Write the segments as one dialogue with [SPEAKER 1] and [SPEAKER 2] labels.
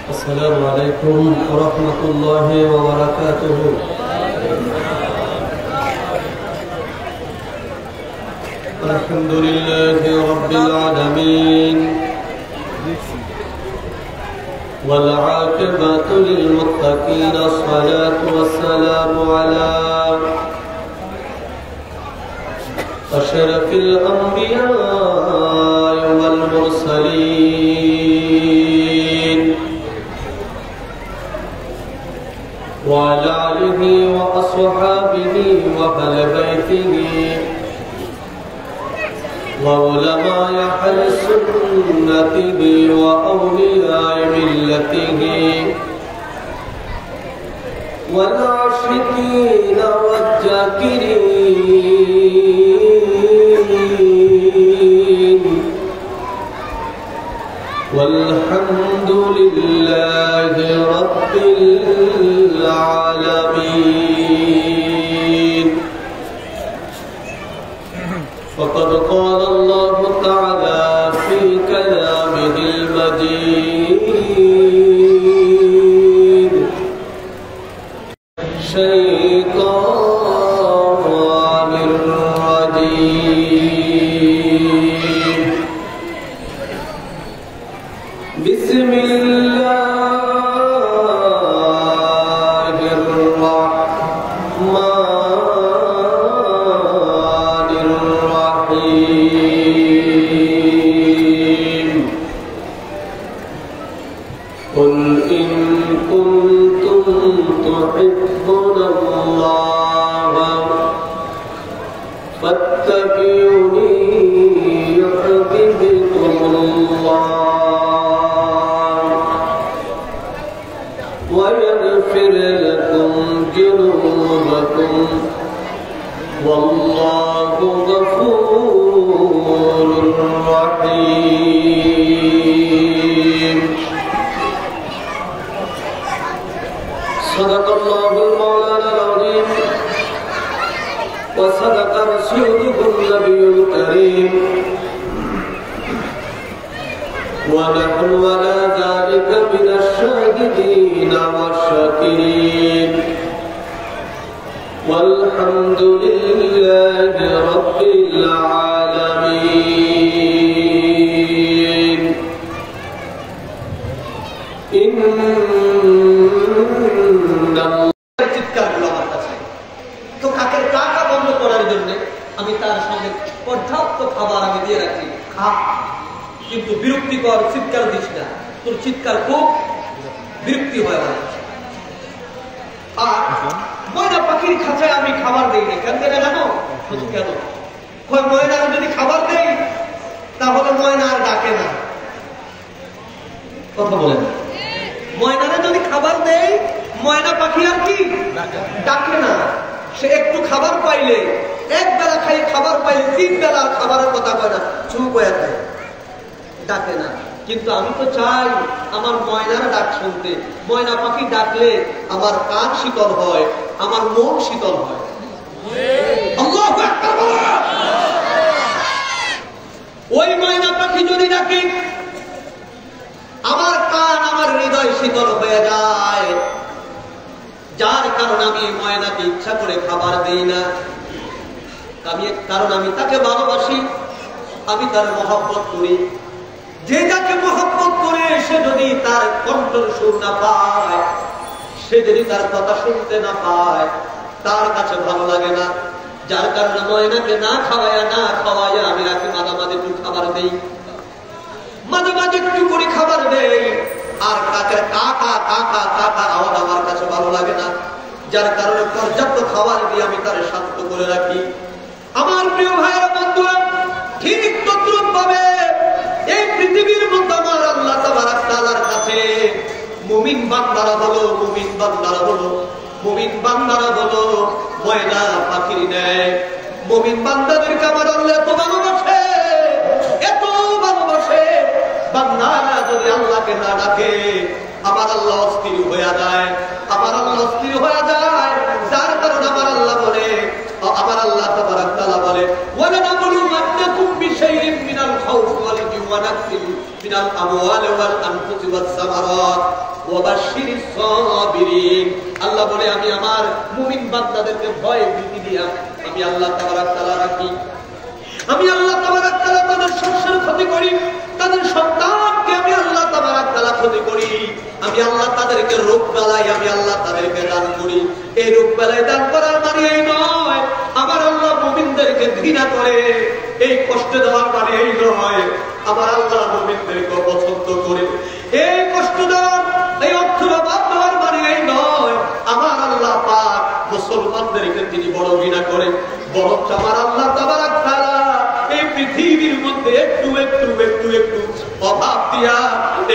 [SPEAKER 1] السلام عليكم ورحمة الله وبركاته. الحمد لله رب العالمين والعاقبة للمتقين، الصلاة والسلام على أشرف الأنبياء والمرسلين وعلى آله وأصحابه وأهل بيته وعلماء أهل سنته وأولياء ملته والعاشقين والذاكرين، والحمد لله رب العالمين. فقد قال الله تعالى في كلامه المجيد: الشيطان الرجيم. بسم الله الرحمن الرحيم. قل إن كنتم تحبون الله فاتبعوني يحببكم الله ويغفر لكم ذنوبكم والله غفور رحيم. صدق الله المولانا العظيم وصدق رسوله النبي الكريم، ونحن على ذلك من الشاهدين والشاكرين، والحمد لله رب العالمين. তো কাকের টাকা বন্ধ করার জন্য আমি তার সঙ্গে পর্যাপ্ত খাবার আমি দিয়ে রাখি, খা, কিন্তু বিরক্তিকর চিৎকার দিস না, তোর চিৎকার খুব বিরক্তি হয়। আর ময়না পাখির খাঁচায় আমি খাবার দেই না, কেন দেয় জানো? কেন? ময়না যদি খাবার দেই তাহলে ময়না আর ডাকে না। কথা বলেন, ময়নারে যদি খাবার দেই ময়না পাখি আর কি ডাকে না। সে একটু খাবার পাইলে, এক বেলা খাই খাবার পাইলে 3 বেলা খাবারের কথা কয় না, চুপ হয়ে যায়, ডাকে না। কিন্তু আমি তো চাই আমার ময়নার ডাক শুনতে। ময়না পাখি ডাকলে আমার কান শীতল হয়, আমার মন শীতল হয়। আল্লাহু আকবার। ওই ময়না পাখি যদি ডাকে আমার কান, আমার হৃদয় শীতল হয়ে যায়, যার কারণে আমি ময়নাকে ইচ্ছা করে খাবার দেই না। কারণ আমি তাকে ভালোবাসি, আমি তার মহব্বত করি। যে যাকে মহব্বত করে সে যদি তার কণ্ঠের সুর না পায়, সে যদি তার কথা শুনতে না পায়, তার কাছে ভালো লাগে না। যার কারণে ময়নাকে না খাওয়াইয়া আমি রাখি, মাঝে মাঝে একটু খাবার দেই, মাঝে মাঝে একটু করে খাবার দেই। আর কাকের কাকা কাকা কাকা আওয়াজ আমার কাছে ভালো লাগে না, যার কারণে পর্যাপ্ত খাবার দিয়ে আমি তার শান্ত করে রাখি। আমার প্রিয় ভাইয়েরা, বন্ধুরা, ঠিক তদ্রুপ ভাবে এই পৃথিবীর মধ্যে আমার আল্লাহ তাবারক তাআলার কাছে মুমিন বান্দারা হলো ময়না পাখির ন্যায়। মুমিন বান্দাদেরকে আমার আল্লাহ এত ভালোবাসে, বান্দারা যদি আল্লাহকে না ডাকে আমার আল্লাহ অস্থির হয়ে যায়, যার কারণে আমার আল্লাহ বলে, আমার আল্লাহ তাবারক তাআলা বলে, ওয়ালানাবলুওয়ান্নাকুম বিশাইইন মিনাল খাউফি ওয়াল জু'i ওয়া নাকসিন মিনাল আমওয়ালি ওয়াল আনফুসি ওয়াস সামারাত ওয়াবাশশিরিস সাবিরিন। আল্লাহ বলে আমি আমার মুমিন বান্দাদেরকে ভয় ভীতি দিয়া আমি আল্লাহ তাবারক তাআলা রাখি। আমি আল্লাহ তাবারক তাআলা তাদের শস্যের ক্ষতি করি, তাদের সন্তানকে আমি আল্লাহ তাবারক তাআলা ক্ষতি করি। আমি আল্লাহ তাদেরকে রোগ বালাই আমি আল্লাহ তাদেরকে দান করি। এই রোগ বালাই দান করার মানে এই নয় আমার আল্লাহ মুমিনদেরকে ঘৃণা করে। এই কষ্ট দেওয়ার মানে এই নয় আমার আল্লাহ মুমিনদেরকে পছন্দ করে। এই কষ্ট দেওয়ার এই অর্থের অভাব দেওয়ার মানে এই নয় আমার আল্লাহ পাক মুসলমানদেরকে তিনি বড় ঘৃণা করেন। বরং আমার আল্লাহ তাবারক তাআলা এই পৃথিবীর মধ্যে একটু একটু একটু একটু অভাব দিয়া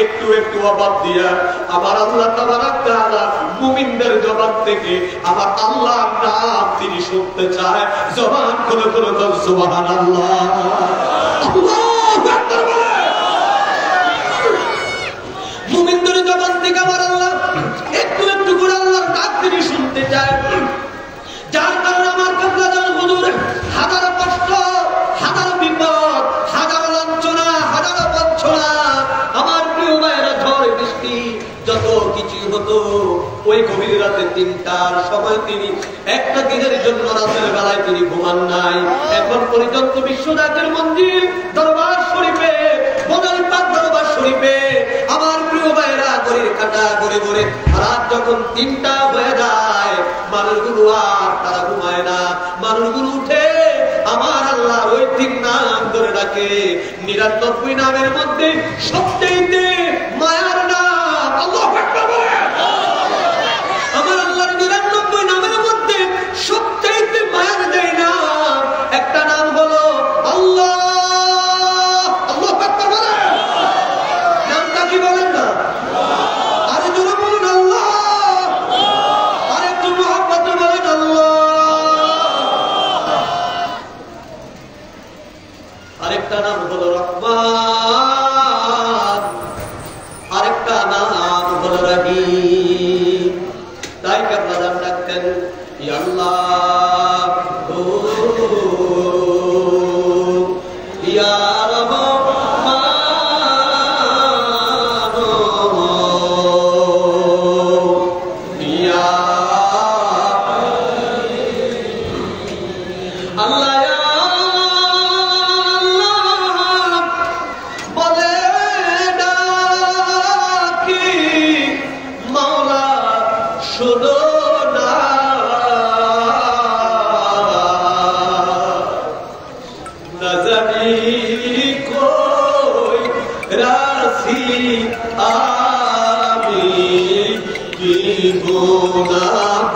[SPEAKER 1] একটু একটু অভাব দিয়া আমার আল্লাহ তাবারক তাআলা মুমিনদের জবান থেকে আমার আল্লাহর নাম তিনি শুনতে চায়। জবান খুলে খুলে বল সুবহানাল্লাহ। আল্লাহু আকবার বলে মুমিনদের জবান থেকে আমার আল্লাহ একটু একটু করে আল্লাহর ডাক তিনি শুনতে চায়। যার কারণে আমার কাবলাদান হুজুর হাজারো কষ্ট, হাজারো বিপদ, হাজারো লাঞ্ছনা, হাজারো বঞ্চনা, আমার প্রিয় মায়েরা ঝড় বৃষ্টি যত কিছু হতো ওই গভীর রাতে ৩টার সময় তিনি একটা দিনের জন্য রাতের বেলায় তিনি ঘুমান নাই। এখন পর্যন্ত বিশ্বনাথের মন্দির দরবার শরীফে বদলপাত দরবার শরীফে আমার প্রিয় মায়েরা গড়ির কাটা গড়ে গড়ে রাত যখন ৩টা হয়ে যায় মানুষগুলো আর তারা ঘুমায় না। মানুষগুলো উঠে আমার আল্লাহর ওই ৩ নাম ধরে ডাকে। ৯৯ নামের মধ্যে সবচেয়ে মায়ার নাম আল্লাহু আকবার বলে। আমার আল্লাহর ৯৯ নামের মধ্যে সবচেয়ে মায়ার দেয় নাম একটা নাম হলো আল্লাহ। আল্লাহু আকবার বলে। নামটা কি বলেন না? আরে জোরে বলুন আল্লাহ। আরে একটু মহব্বত বলেন আল্লাহ। আরেকটা নাম হলো রহমান, আরেকটা নাম হলো রহিম। তাই কাবলাদান ডাকতেন ইয়া আল্লাহ ও ইয়া রহমান ইয়া আল্লাহ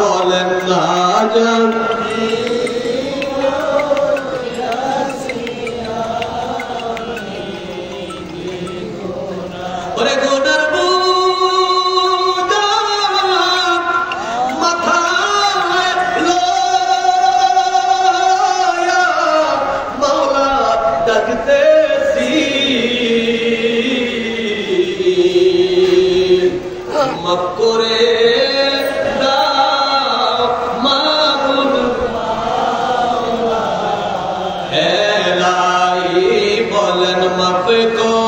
[SPEAKER 1] বলেন না জানি ওরে গোনার বোঝা মাথায় লইয়া মাওলা ডাকতেছি মাফ করে দাও মাবুদ এলাই বলেন মাফ কর।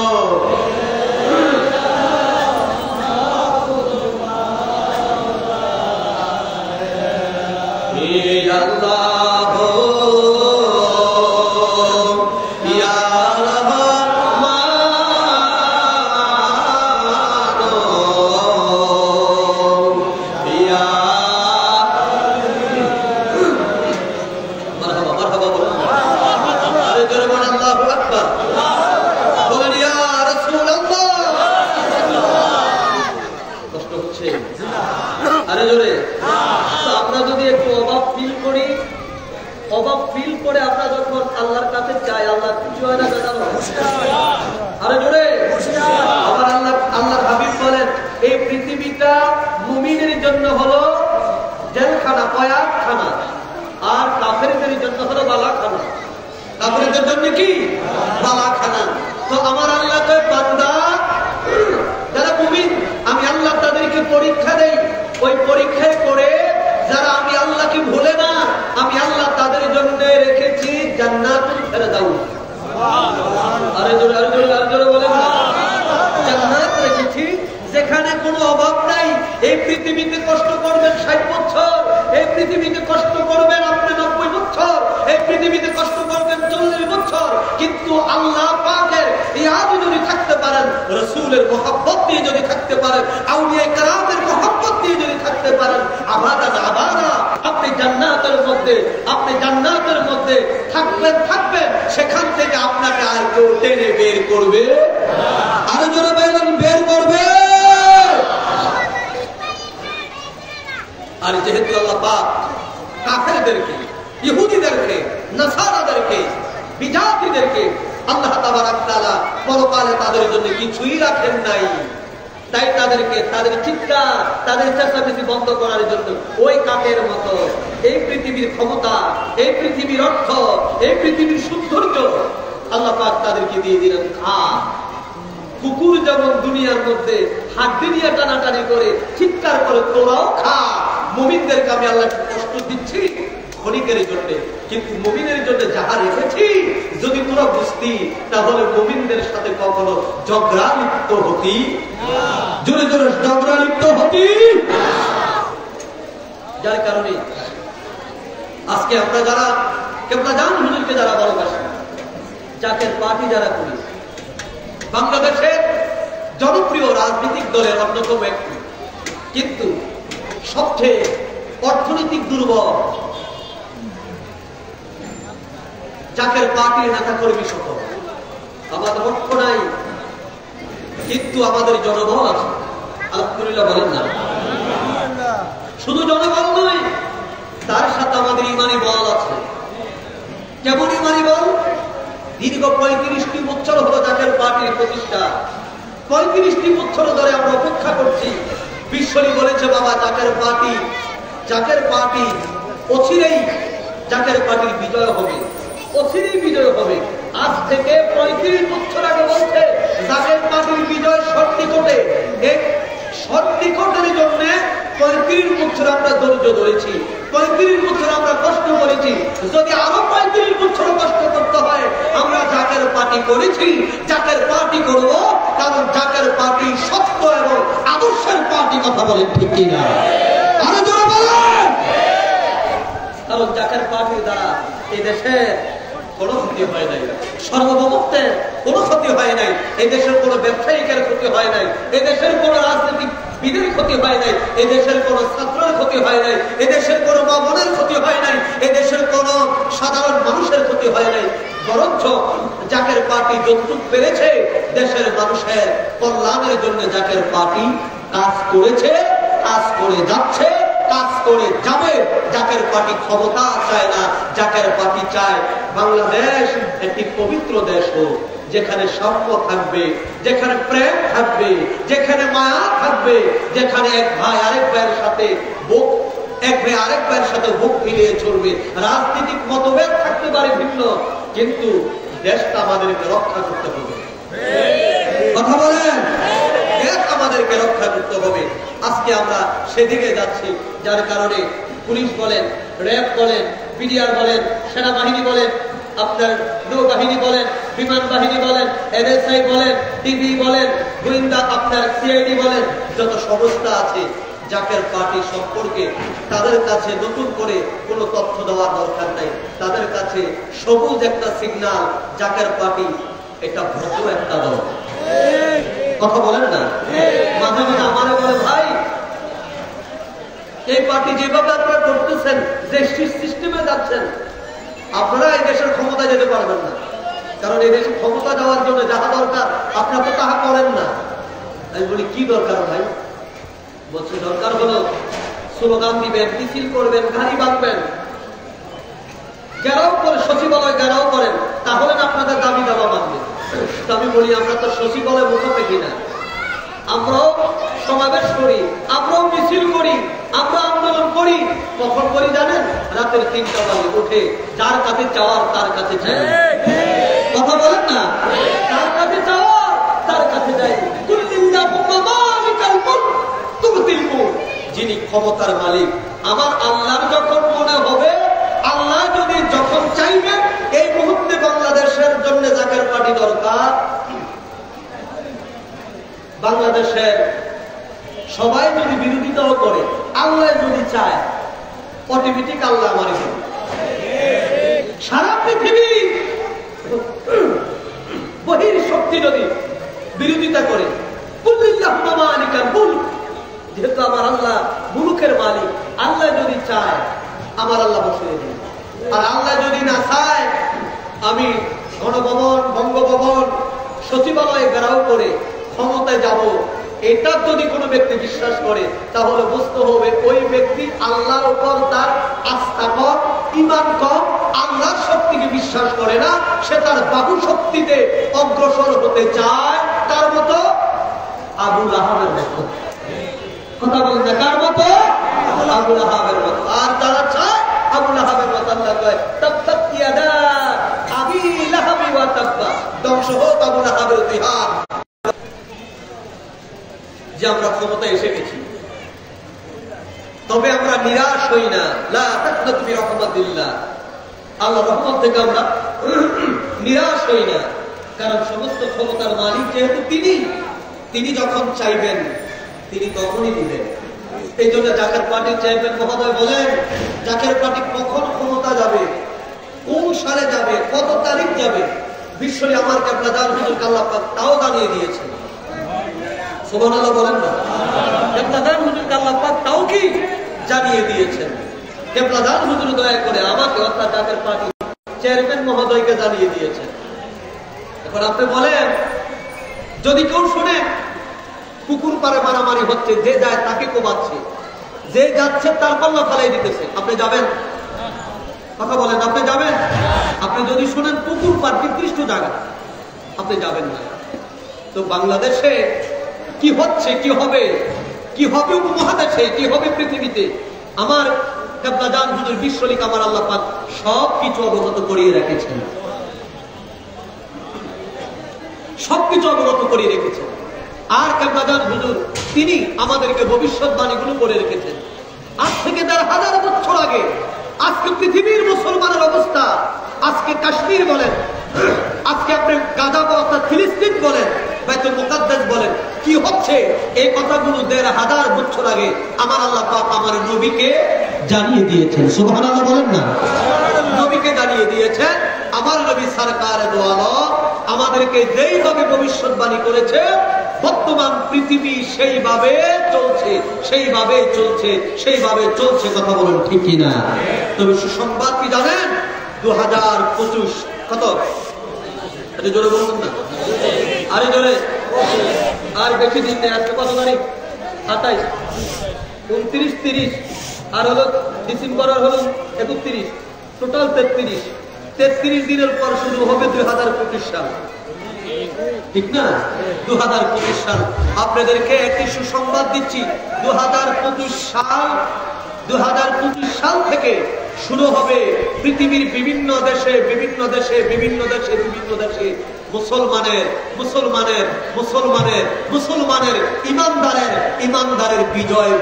[SPEAKER 1] আল্লাহ ইয়া আমরা যদি একটু অভাব ফিল করি, অভাব ফিল করে আমরা যখন আল্লাহর কাছে চাই আল্লাহ খুশি হয় না জানো? আরে জোরে আমার আল্লাহর হাবিব বলেন এই পৃথিবীটা মুমিনের জন্য হলো জেলখানা, কয়াতখানা, আর কাফেরদের জন্য হলো বালাখানা। কাফেরদের জন্য কি? বালাখানা। তো আমার আল্লাহ কয় বান্দা যারা মুমিন আমি আল্লাহ তাদেরকে পরীক্ষা দেই, ওই পরীক্ষায় করে যারা আমি আল্লাহকে ভুলে না আমি আল্লাহ তাদের জন্য রেখেছি জান্নাতুল ফেরদাউস। আরে জোরে আরে জোরে আরে জোরে বলেন না। জান্নাত রেখেছি যেখানে কোনো অভাব এই পৃথিবীতে কষ্ট করবেন 60 বছর, এই পৃথিবীতে কষ্ট করবেন আপনি 90 বছর, এই পৃথিবীতে কষ্ট করবেন 40 বছর, কিন্তু আল্লাহ পাকের ইয়াদে যদি থাকতে পারেন, রাসূলের মহব্বত দিয়ে যদি থাকতে পারেন, আউলিয়া কেরামের মহব্বত দিয়ে যদি থাকতে পারেন, আবাদা আপনি জান্নাতের মধ্যে থাকবেন। সেখান থেকে আপনাকে আর কেউ টেনে বের করবে, আরো জোরে বলেন বের করবে। আর যেহেতু আল্লাহ পাক কাফেরদেরকে, ইহুদিদেরকে, নাসারাদেরকে, বিজাতিদেরকে আল্লাহ তাবারক তাআলা পরকালে তাদের জন্য কিছুই রাখেন নাই, তাই তাদেরকে তাদের চিৎকার, তাদের চেঁচামেচি বন্ধ করার জন্য ওই কাকের মতো এই পৃথিবীর ক্ষমতা, এই পৃথিবীর অর্থ, এই পৃথিবীর সৌন্দর্য আল্লাহ পাক তাদেরকে দিয়ে দিলেন খা। কুকুর যেমন দুনিয়ার মধ্যে হাড্ডি নিয়ে টানাটানি করে চিৎকার করে তোরাও খা, মুমিনদেরকে আমি আল্লাহ কষ্ট দিচ্ছি ক্ষণিকের জন্য, কিন্তু মুমিনের জন্য যাহা রেখেছি যদি তোরা বুঝতি তাহলে মুমিনদের সাথে কখনো ঝগড়া লিপ্ত হতি, জোরে জোরে ঝগড়া লিপ্ত হতি। যার কারণে আজকে আমরা যারা কেবলা জান হুজুরকে যারা ভালোবাসি, জাকের পার্টি যারা করি, বাংলাদেশের জনপ্রিয় রাজনৈতিক দলের অন্যতম একটি, কিন্তু সবচেয়ে অর্থনৈতিক দুর্বল জাকের পার্টির নেতা কর্মী সকল, আমাদের অর্থ নাই কিন্তু আমাদের জনবল আছে, আলহামদুলিল্লাহ বলেন না? শুধু জনবল নয়, তার সাথে আমাদের ইমানি বল আছে। কেমন ইমানি বল? দীর্ঘ 35টি বছর হলো জাকের পার্টির প্রতিষ্ঠা, 35টি বছর ধরে আমরা অপেক্ষা করছি। বিশ্বরী বলেছে বাবা জাকের পার্টি অচিরেই জাকের পার্টির বিজয় হবে, অচিরেই বিজয় হবে। আজ থেকে 35 বছর আগে বলছে জাকের পার্টির বিজয় সন্নিকটে। এই সন্নিকটের জন্য 35 বছর আমরা ধৈর্য ধরেছি, 35 বছর আমরা কষ্ট করেছি। যদি আরো 35 বছর কষ্ট করতে হয়, আমরা জাকের পার্টি করেছি, জাকের পার্টি করব, কারণ জাকের পার্টি সত্য এবং আদর্শের পার্টি। কথা বলেন ঠিক কিনা? আরো জোরে বলেন। কারণ জাকের পার্টির দ্বারা এই দেশে কোনো ক্ষতি হয় নাই, সর্বভৌমত্বের কোনো ক্ষতি হয় নাই, এই দেশের কোনো ব্যবসায়িকের ক্ষতি হয় নাই, এই দেশের কোনো রাজনৈতিক বিদের ক্ষতি হয় নাই, এই দেশের কোনো ছাত্রের ক্ষতি হয় নাই, এই দেশের কোনো মা বোনের ক্ষতি হয় নাই, এই দেশের কোনো সাধারণ মানুষের ক্ষতি হয় নাই। বরঞ্চ জাকের পার্টি যতটুকু পেরেছে দেশের মানুষের কল্যাণের জন্য জাকের পার্টি কাজ করেছে, কাজ করে যাচ্ছে, কাজ করে যাবে। জাকের পার্টি ক্ষমতা চায় না, জাকের পার্টি চায় বাংলাদেশ একটি পবিত্র দেশ হোক, যেখানে সম্প থাকবে, যেখানে প্রেম থাকবে, যেখানে মায়া থাকবে, যেখানে এক ভাই আরেক ভাইয়ের সাথে বুক, এক ভাই আরেক ভাইয়ের সাথে বুক মিলিয়ে চলবে। রাজনৈতিক মতভেদ থাকতে পারে ভিন্ন, কিন্তু দেশটা আমাদেরকে রক্ষা করতে হবে। কথা বলেন, দেশ আমাদেরকে রক্ষা করতে হবে। আজকে আমরা সেদিকে যাচ্ছি, যার কারণে পুলিশ বলেন, র্যাব বলেন, বিডিআর বলেন, সেনাবাহিনী বলেন, আপনার নৌবাহিনী বলেন, বিমান বাহিনী বলেন, এনএসআই বলেন, টিভি বলেন, গোয়েন্দা আপনার সিআইডি বলেন, যত সংস্থা আছে জাকের পার্টি সম্পর্কে তাদের কাছে নতুন করে কোনো তথ্য দেওয়ার দরকার নাই। তাদের কাছে সবুজ একটা সিগন্যাল, জাকের পার্টি এটা ভদ্র একটা দল। কথা বলেন না? মাঝে মাঝে আমারে বলে ভাই এই পার্টি যেভাবে আপনারা করতেছেন, যে সিস্টেমে যাচ্ছেন, আপনারা এই দেশের ক্ষমতা যেতে পারবেন না, কারণ এই দেশের ক্ষমতা যাওয়ার জন্য যাহা দরকার আপনারা তো তাহা করেন না। আমি বলি কি দরকার ভাই? বলছে দরকার হলো স্লোগান দিবেন, মিছিল করবেন, গাড়ি বাঁধবেন, ঘেরাও করে সচিবালয় ঘেরাও করেন, তাহলে না আপনাদের দাবি দাবা মানবে। তো আমি বলি আমরা তো সচিবালয় মুখোমুখি না, আমরাও সমাবেশ করি, আমরাও মিছিল করি, আমরা আন্দোলন করি। কখন করি জানেন? রাতের 3টা বাজে উঠে যার কাছে চাওয়ার তার কাছে যাই। কথা বলেন না? তার কাছে চাওয়ার তার কাছে যাই। যিনি ক্ষমতার মালিক, আমার আল্লাহর যখন মনে হবে, আল্লাহ যদি যখন চাইবেন এই মুহূর্তে বাংলাদেশের জন্য জাকের পার্টি দরকার, বাংলাদেশের সবাই যদি বিরোধিতাও করে, আল্লাহ যদি চায় অটোমেটিক আল্লাহ আমারে দেবে। সারা পৃথিবী বহির শক্তি যদি বিরোধিতা করে, যেহেতু আমার আল্লাহ মুলুকের মালিক, আল্লাহ যদি চায় আমার আল্লাহ বসিয়ে দেবে। আর আল্লাহ যদি না চায় আমি গণভবন, বঙ্গভবন, সচিবালয় ঘেরাও করে ক্ষমতায় যাব, এটা যদি কোনো ব্যক্তি বিশ্বাস করে তাহলে বুঝতে হবে ওই ব্যক্তি আল্লাহর উপর তার আস্থা কম, ঈমান কম, আল্লাহর শক্তিকে বিশ্বাস করে না, সে তার বাহু শক্তিতে অগ্রসর হতে চায়। তার মতো আবু লাহাবের মতো। কথা বলেন না, কার মতো? আবু লাহাবের মতো। আর তারা চায় আবু লাহাবের মতো। আল্লাহ কয় তাব্বাত ইয়াদা আবি লাহাবি ওয়া তাব্বা, ধ্বংস হোক আবু লাহাবের ইতিহাস। যে আমরা ক্ষমতায় এসে গেছি, তবে আমরা নিরাশ হই না। লা তাকনাতু মির রাহমাতিল্লাহ, আল্লাহর রহমত থেকে আমরা নিরাশ হই না। কারণ সমস্ত ক্ষমতার মালিক যেহেতু তিনি যখন চাইবেন তিনি তখনই দিবেন। এই জন্য জাকের পার্টির চেয়ারম্যান মহোদয় বলেন, জাকের পার্টি কখন ক্ষমতা যাবে, কোন সালে যাবে, কত তারিখ যাবে, বিশ্বরে আমার কেবলা দান হুজুর আল্লাহ পাক তাও জানিয়ে দিয়েছেন। সুবহানাল্লাহ বলেন না? কেবলা দান হুজুর আল্লাহ পাক তাও কি জানিয়ে দিয়েছেন। কেবলা দান হুজুর দয়া করে আমাকে অর্থাৎ জাকের পার্টি চেয়ারম্যান মহোদয়কে জানিয়ে দিয়েছেন। এখন আপনি বলেন, যদি কেউ শুনে পুকুর পারে মারামারি হচ্ছে, যে যায় তাকে কোবাচ্ছে, যে যাচ্ছে তার পাল্লা ফালাই দিতেছে, আপনি যাবেন? কথা বলেন, আপনি যাবেন? আপনি যদি শুনেন পুকুর পার নির্দিষ্ট জায়গা, আপনি যাবেন না। তো বাংলাদেশে কি হচ্ছে, কি হবে, কি হবে উপমহাদেশে, কি হবে পৃথিবীতে, আমার কেবলা জান হুজুর বিশ্বলিক আমার আল্লাহ পাক সবকিছু অবগত করিয়ে রেখেছেন, সবকিছু অবগত করিয়ে রেখেছেন। আর কেবলা জান হুজুর তিনি আমাদেরকে ভবিষ্যৎবাণীগুলো করে রেখেছেন। আজ থেকে ১,৫০০ বছর আগে আজকে পৃথিবীর মুসলমানের অবস্থা, আজকে কাশ্মীর বলেন, আজকে আপনি গাজা অর্থাৎ ফিলিস্তিন বলেন, বাইতুল মুকাদ্দাস বলেন, কি হচ্ছে এই কথাগুলো ১,৫০০ বছর আগে আমার আল্লাহ পাক আমার নবীকে জানিয়ে দিয়েছেন। সুবহানাল্লাহ বলেন না? নবীকে জানিয়ে দিয়েছেন। আমার নবী সরকার দো আলম আমাদেরকে যেইভাবে ভবিষ্যৎবাণী করেছে, বর্তমান পৃথিবী সেইভাবে চলছে, সেইভাবে চলছে, সেইভাবে চলছে। কথা বলেন ঠিক কিনা? তবে সুসংবাদ কি জানেন? 2025 কত? আরে জোরে বলুন না, আরে জোরে। আর বেশি দিন নেই, আজকে কত তারিখ? 28, 29, 30, আর হলো ডিসেম্বর, আর হলো 31, টোটাল 33 দিনের পর শুরু হবে 2025 সাল। ঠিক না? 2025 সাল। আপনাদেরকে একটি সুসংবাদ দিচ্ছি, 2025 সাল থেকে শুরু হবে পৃথিবীর বিভিন্ন দেশে মুসলমানের ইমানদারের বিজয়।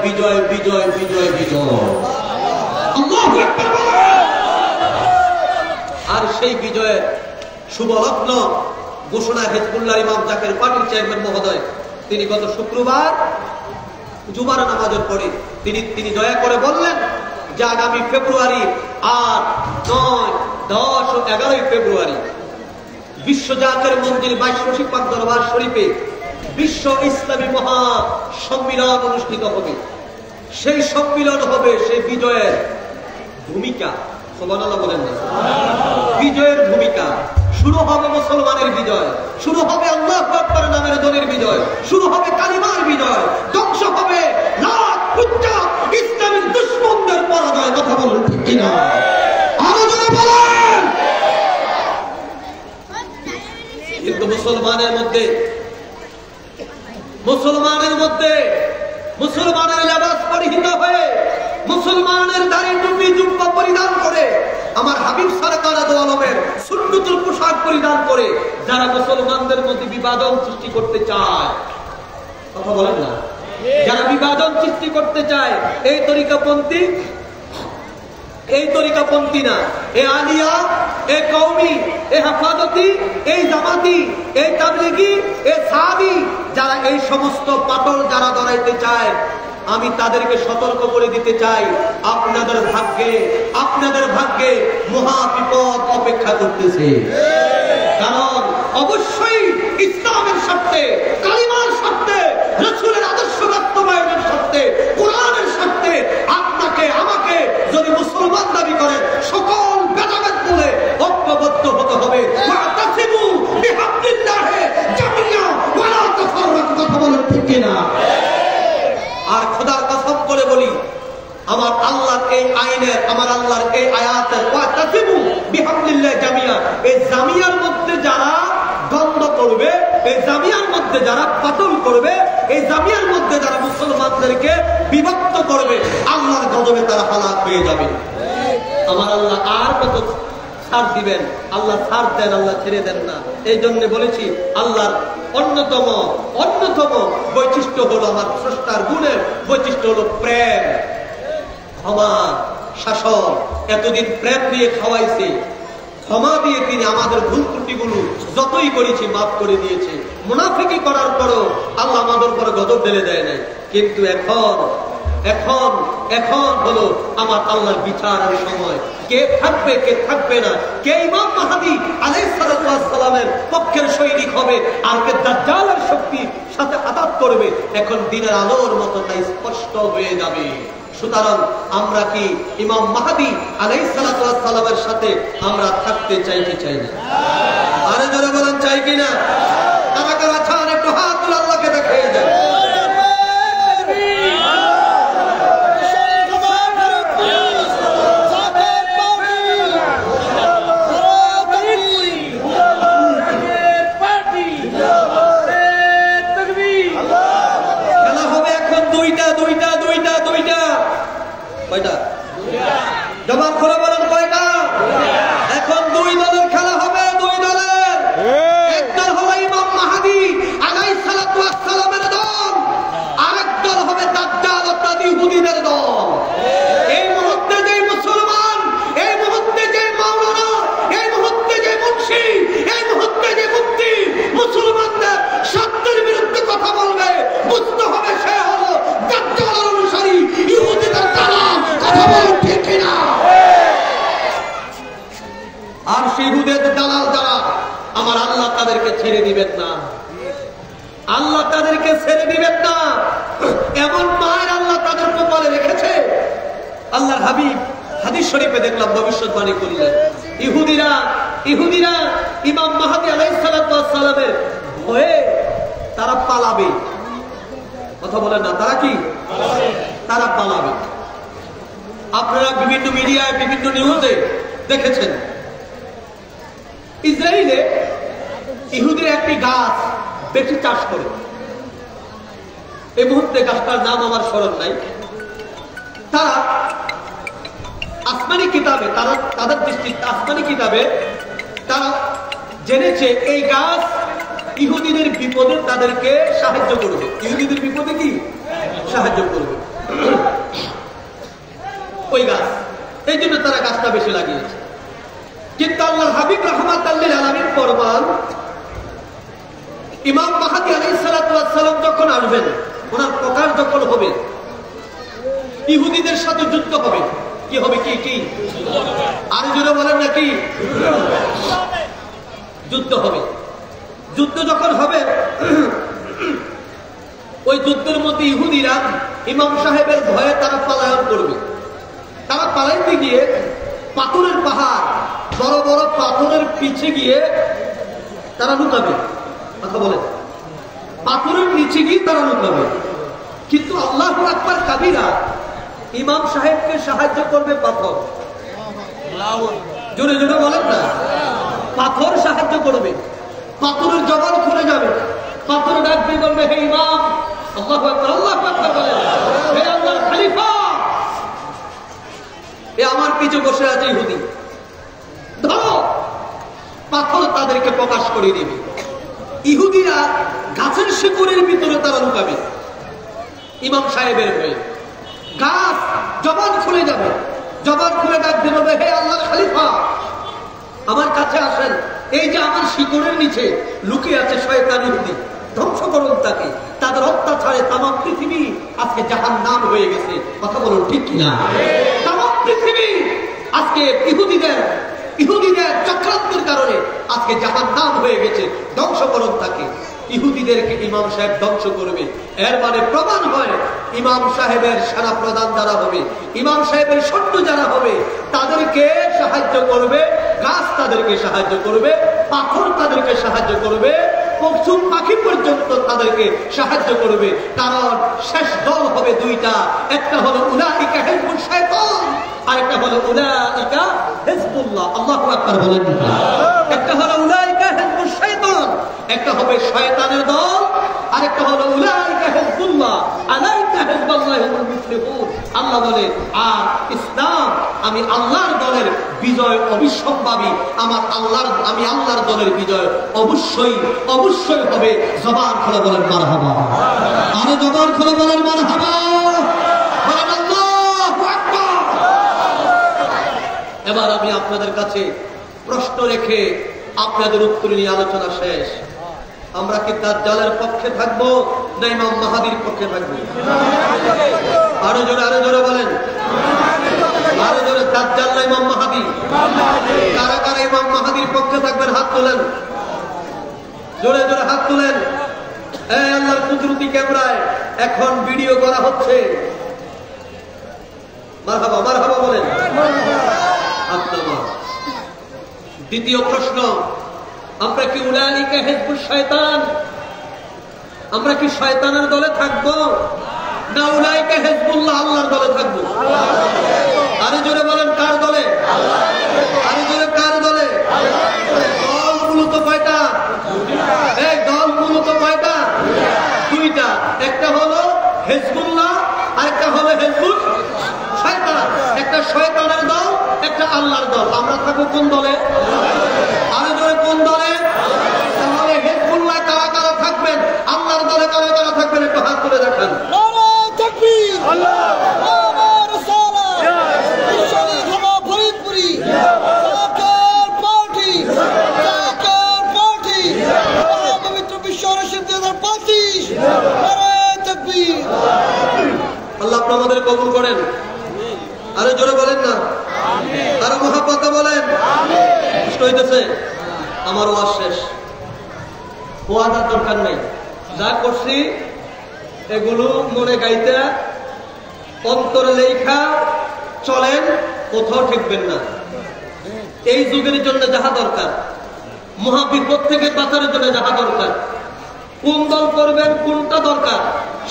[SPEAKER 1] আর সেই বিজয়ের শুভলগ্ন ঘোষণা হিজবুল্লাহ ইমাম জাকের পার্টির চেয়ারম্যান মহোদয় তিনি গত শুক্রবার জুমার নামাজের পরে তিনি দয়া করে বললেন যে আগামী ফেব্রুয়ারি 8, 9, 10 ও 11 ফেব্রুয়ারি বিশ্ব জাকের মন্দির 22 পাক দরবার শরীফে বিশ্ব ইসলামী মহা সম্মিলন অনুষ্ঠিত হবে। সেই সম্মিলন হবে সেই বিজয়ের ভূমিকা। সুবহানাল্লাহ বলেন না? বিজয়ের ভূমিকা। শুরু হবে মুসলমানের বিজয়, শুরু হবে আল্লাহু আকবার নামের ধ্বনির বিজয়, শুরু হবে কালিমার বিজয়, ধ্বংস হবে লাখ হুজ্জা ইসলামের দুশমনদের পরাজয়। কথা বলুন ঠিক কিনা? আরো জোরে বলেন। কিন্তু মুসলমানের লেবাস পরিহিত হয়ে, মুসলমানের দাড়ি টুপি জুব্বা পরিধান করে, আমার হাবিব সরকার দো আলমের সুন্নতুল পোশাক পরিধান করে যারা মুসলমানদের মধ্যে বিভাজন সৃষ্টি করতে চায়, কথা বলেন না, যারা বিভাজন সৃষ্টি করতে চায়, এই তরিকাপন্থী এই তরিকাপন্থী না, এ আলিয়া, এ কওমি, এ হেফাজতি, এই জামাতি, এই তাবলিগি, এ সাহাবি, যারা এই সমস্ত পাটল যারা ধরাইতে চায়, আমি তাদেরকে সতর্ক করে দিতে চাই, আপনাদের ভাগ্যে মহা বিপদ অপেক্ষা করতেছে। কারণ অবশ্যই ইসলামের স্বার্থে, কালিমার স্বার্থে, রাসূলের আদর্শ বাস্তবায়নের স্বার্থে, কোরআনের স্বার্থে আপনাকে আমাকে যদি মুসলমান দাবি করেন, সকল ভেদাভেদ বলে ঐক্যবদ্ধ হতে হবে। ওয়াতাসিমু বিহাবলিল্লাহি জামিআ ওয়া লা তাফাররাকু। কথা বলেন ঠিক কিনা? আর খোদার কসম করে বলি, আমার আল্লাহর এই আইনের, আমার আল্লাহর এই আয়াতের ওয়াতাসিমু বিহাবলিল্লাহি জামিআ, এই জামিয়ার মধ্যে যারা দ্বন্দ্ব করবে, এই জামিয়ার মধ্যে যারা পাতন করবে, এই জামিয়ার মধ্যে যারা মুসলমানদেরকে বিভক্ত করবে, আল্লাহর গজবে তারা হালাক হয়ে যাবে। আমার আল্লাহ আর কত ছাড় দিবেন? আল্লাহ ছাড় দেন, আল্লাহ ছেড়ে দেন না। এই জন্য বলেছি আল্লাহর অন্যতম বৈশিষ্ট্য হলো, আমার স্রষ্টার গুণের বৈশিষ্ট্য হলো প্রেম, ক্ষমা, শাসন। এতদিন প্রেম দিয়ে খাওয়াইছে, ক্ষমা দিয়ে তিনি আমাদের ভুল ত্রুটিগুলো যতই করেছি মাফ করে দিয়েছে। মুনাফিকি করার পরও আল্লাহ আমাদের উপর গজব ঢেলে দেয় নাই। কিন্তু এখন হলো আমার আল্লাহর বিচারের সময়। কে থাকবে, কে থাকবে না, কে ইমাম মাহদী আলাইহিস সালামের পক্ষের সৈনিক হবে, আর কে দাজ্জালের শক্তির সাথে আঘাত করবে, এখন দিনের আলোর মতো তা স্পষ্ট হয়ে যাবে। সুতরাং আমরা কি ইমাম মাহদী আলাইহিস সালামের সাথে আমরা থাকতে চাই কি চাই না? আরে যারা বলেন চাই কিনা? কারা কারা চান একটু হাত তুলে আল্লাহকে দেখিয়ে দেন। জবাব করে বলেন কয়টা? এখন দুই দলের খেলা হবে, দুই দলের। এক দল হবে ইমাম মাহদী আলাইহিস সালামের দল, আরেক দল হবে দাজ্জাল অর্থাৎ ইহুদীদের দল। এই মুহূর্তে যে মুসলমান, এই মুহূর্তে যে মাওলানা, এই মুহূর্তে যে মুন্সি, এই মুহূর্তে যে মুফতি মুসলমানদের স্বার্থের বিরুদ্ধে কথা বলবে, বুঝতে হবে সে হলো দাজ্জালের অনুসারী, ইহুদীদের দালাল। কথা বলেন ঠিক কিনা? আর সেই ইহুদের দালাল যারা, আমার আল্লাহ তাদেরকে ছেড়ে দিবেন না, আল্লাহ তাদেরকে ছেড়ে দিবেন না। এমন মায়ের আল্লাহ তাদের কপালে রেখেছে। আল্লাহর হাবিব হাদিস শরীফে দেখলাম ভবিষ্যৎবাণী করলেন, ইহুদিরা ইমাম মাহদী আলাইহিস সালামের ভয়ে তারা পালাবে। কথা বলেন না, তারা কি? তারা পালাবে। আপনারা বিভিন্ন মিডিয়ায়, বিভিন্ন নিউজে দেখেছেন, ইসরায়েলে ইহুদিরা একটি গাছ বেশি চাষ করে। এই মুহূর্তে গাছটার নাম আমার স্মরণ নাই। তারা আসমানি কিতাবে, তাদের দৃষ্টিতে আসমানি কিতাবে তারা জেনেছে এই গাছ ইহুদিদের বিপদে তাদেরকে সাহায্য করবে। ইহুদিদের বিপদে কি সাহায্য করবে ওই গাছ, এই জন্য তারা গাছটা বেশি লাগিয়েছে। কিন্তু আল্লাহর হাবিব রাহমাতাল লিল আলামিন ফরমান, ইমাম মাহদী আলাইহিস সালাম যখন আসবেন, ওনার প্রকাশ যখন হবে, ইহুদিদের সাথে যুদ্ধ হবে। কি হবে? কি আর জোরে বলেন নাকি? যুদ্ধ হবে। যুদ্ধ যখন হবে, ওই যুদ্ধের মধ্যে ইহুদিরা ইমাম সাহেবের ভয়ে তারা পলায়ন করবে। তারা পালাইতে গিয়ে পাথরের পাহাড়, বড় বড় পাথরের পিছে গিয়ে তারা লুকাবে। কথা বলেন, পাথরের নিচে গিয়ে তারা লুকাবে। কিন্তু আল্লাহু আকবার কাবীরা, ইমাম সাহেবকে সাহায্য করবে পাথর। জোরে জোরে বলেন না, পাথর সাহায্য করবে। পাথরের জবান খুলে যাবে, পাথর ডাকবে, বলবে হে ইমাম, আল্লাহু আকবার, আল্লাহু আকবার বলেন, হে আল্লাহর খলিফা, এ আমার পিছে বসে আছে ইহুদি, ধরো। পাথর তাদেরকে প্রকাশ করে দিবে। ইহুদিরা গাছের শিকড়ের ভিতরে তারা লুকাবে ইমাম সাহেবের হয়ে। গাছ জবান খুলে যাবে, জবান খুলে ডাক দিয়ে বলবে, হে আল্লাহর খলিফা, আমার কাছে আসেন। এই যে আমার শিকড়ের নিচে লুকিয়ে আছে শয়তান ইহুদি, ধ্বংস করুন তাকে। তাদের অত্যাচারে তাম পৃথিবী আজকে জাহান্নাম হয়ে গেছে। কথা বলুন ঠিক কিনা? তাম পৃথিবী আজকে ইহুদিদের চক্রান্তের কারণে আজকে জাহান্নাম হয়ে গেছে। ধ্বংস করুন তাকে। ইহুদিদেরকে ইমাম সাহেব ধ্বংস করবে। এর মানে প্রমাণ হয় ইমাম সাহেবের সেনা প্রধান যারা হবে, ইমাম সাহেবের সৈন্য যারা হবে, তাদেরকে সাহায্য করবে, গাছ তাদেরকে সাহায্য করবে, পাথর তাদেরকে সাহায্য করবে, পশু পাখি পর্যন্ত তাদেরকে সাহায্য করবে। কারণ শেষ দল হবে দুইটা, একটা হলো উলাইকা হিজবুশ শায়তান, আর একটা হলো উলাইকা হিজবুল্লাহ। আল্লাহু আকবার বলেন। একটা হলো উলাইকা হিজবুশ শায়তান, একটা হবে শয়তানের দল, আর একটা হলো উলাইকা হিজবুল্লাহ, আলাইকা হিজবুল্লাহ হুমুল মুফলিহুন। আল্লাহ বলে, আর ইসলাম, আমি আল্লাহর দলের বিজয় অবিসম্ভাবী। আমি আল্লাহর দলের বিজয় অবশ্যই হবে। জবান খুলে বলেন মারহাবা। আরে জবান খুলে বলেন মারহাবা। বলেন আল্লাহু আকবার। এবার আমি আপনাদের কাছে প্রশ্ন রেখে আপনাদের উত্তর নিয়ে আলোচনা শেষ। আমরা কি দাজ্জালের পক্ষে থাকবো না ইমাম মাহদীর পক্ষে থাকবো? আরো জোরে বলেন। আরো জোরে, দাজ্জাল না ইমাম মাহদী? কারা কারা ইমাম মাহদীর পক্ষে থাকবেন হাত তোলেন, জোরে জোরে হাত তোলেন। এই আল্লাহর কুদরতি ক্যামেরায় এখন ভিডিও করা হচ্ছে। মারহাবা মারহাবা বলেন। দ্বিতীয় প্রশ্ন, আমরা কি উলাইকা হিজবুশ শায়তান, আমরা কি শয়তানের দলে থাকবো না উলাইকা হিজবুল্লাহ আল্লাহর দলে থাকবো? আরে জোরে বলেন, কার দলে? আরে জোরে, কার দলে? দল মূলত কয়টা? এই দল মূলত কয়টা? দুইটা। একটা হলো হিজবুল্লাহ আর একটা হলো হিজবুশ শায়তান। একটা শয়তানের দল, একটা আল্লাহর দল। আমরা থাকবো কোন দলে? আরে জোরে, কোন দলে? তাহলে হিজবুল্লাহ কারা কারা থাকবেন, আল্লাহর দলে কারা কারা থাকবেন, একটু হাত তুলে দেখান। আল্লাহ আমাদের কবুল করেন। আরে জোরে বলেন না, আরো মহাব্বতে বলেন। কষ্ট হইতেছে? আমার ওয়াজ শেষ, ওয়াজের দরকার নাই। যা করছি এগুলো মনে গাইতে, অন্তরে লেখা চলেন, কোথাও ঠেকবেন না। এই যুগের জন্য যাহা দরকার, মহাবিপদ থেকে বাঁচার জন্য যাহা দরকার, কোন দল করবেন, কোনটা দরকার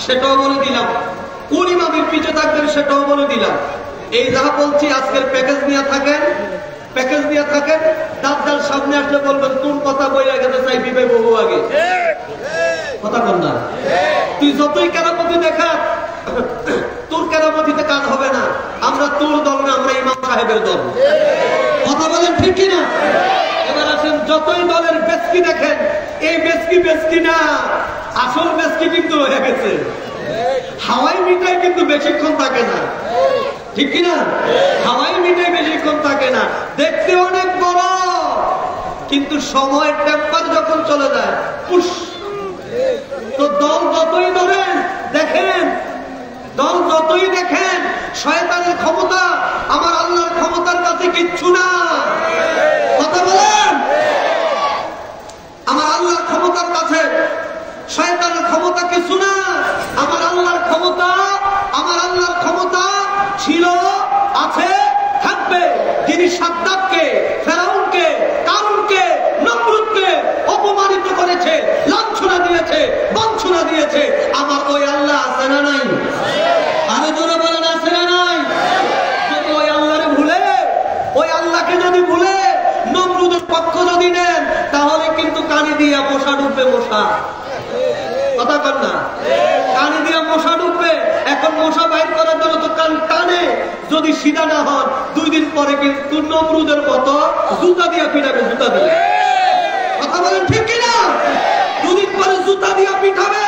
[SPEAKER 1] সেটাও বলে দিলাম, কোন ইমামের পিছে থাকবেন সেটাও বলে দিলাম। এই যাহা বলছি আজকের প্যাকেজ নিয়ে থাকেন, দাজ্জাল সামনে আসলে বলবেন, কোন কথা বইয়া গেছে চাই বিবে বহু আগে। কথা বল না, তুই যতই কেরামতি দেখা, তোর কেরামতিতে কাজ হবে না। আমরা তোর দল না, আমরা ইমাম সাহেবের দল। কথা বলেন ঠিক কিনা? এবার আসেন, যতই দলের বেশকি দেখেন, এই বেশকি না, আসল বেশকি কিন্তু হয়ে গেছে। হাওয়াই মিঠাই কিন্তু বেশিক্ষণ থাকে না, ঠিক কিনা? হাওয়াই মিঠাই বেশিক্ষণ থাকে না, দেখতে অনেক বড়, কিন্তু সময়ের টেম্পার যখন চলে যায় পুশ। তো দল যতই ধরেন দেখেন, দল যতই দেখেন, শয়তানের ক্ষমতা আমার আল্লাহর ক্ষমতার কাছে কিচ্ছু না। কথা বলেন, আমার আল্লাহর ক্ষমতার কাছে শয়তানের ক্ষমতা কিছু না। আমার আল্লাহর ক্ষমতা ছিল, আছে, থাকবে। যিনি সাদ্দাতকে, ফেরাউনকে, কারুনকে, নমরুদকে অপমানিত করেছে, লাঞ্ছনা দিয়েছে, বঞ্চনা দিয়েছে, আমার ওই আল্লাহ আছে না নাই? আরে জোরে বলেন, আছে না নাই? যদি ওই আল্লাহরে ভুলে, ওই আল্লাহকে যদি ভুলে নমরুদের পক্ষ যদি নেন, তাহলে কিন্তু কানে দিয়া মশা ডুববে। মশা, কথা কর না, কানে দিয়া মশা ডুববে। এখন মশা বাইর করার জন্য তো কান টানে, যদি সিধা না হন 2 দিন পরে কিন্তু নমরুদের মতো জুতা দিয়া পিটাবে, জুতা দিয়ে। কথা বলেন ঠিক কিনা? 2 দিন পরে জুতা দিয়া পিটাবে।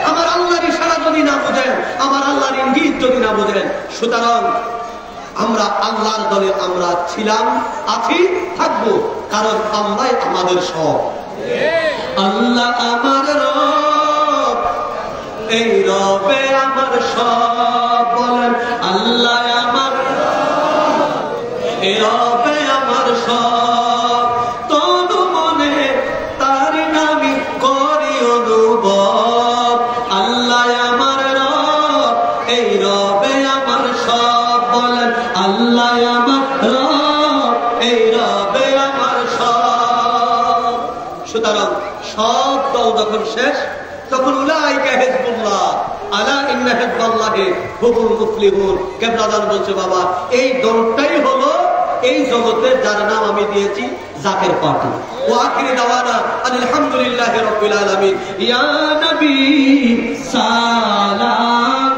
[SPEAKER 1] আমার আল্লাহর ইশারা যদি না বোঝেন, আমার আল্লাহর ইঙ্গিত যদি না বোঝেন। সুতরাং আমরা আল্লাহর দলে আমরা ছিলাম, আছি, থাকবো, কারণ আল্লাহ আমাদের সব। আল্লাহ আমার রব, এই রবে আমার সব। বলেন আল্লাহ আমার রব, এই রবে আমার সব। তনু মনে তার নামি করি অনুভব। আল্লাহ আমার রব, এই রবে আমার সব। বলেন আল্লাহ আমার রব, এই রবে আমার সব। সুতরাং সব দল যখন শেষ, তখন উলাইকা হিজবুল্লাহ, আলা ইন্না হিজবাল্লাহি হুমুল মুফলিহুন। কেবলাদান বলছে বাবা, এই দলটাই হলো এই জগতে যার নাম আমি দিয়েছি জাকের পার্টি। ওয়া আখিরি দাওয়ানা আলহামদুলিল্লাহি রাব্বিল আলামিন। ইয়া নবী সালাম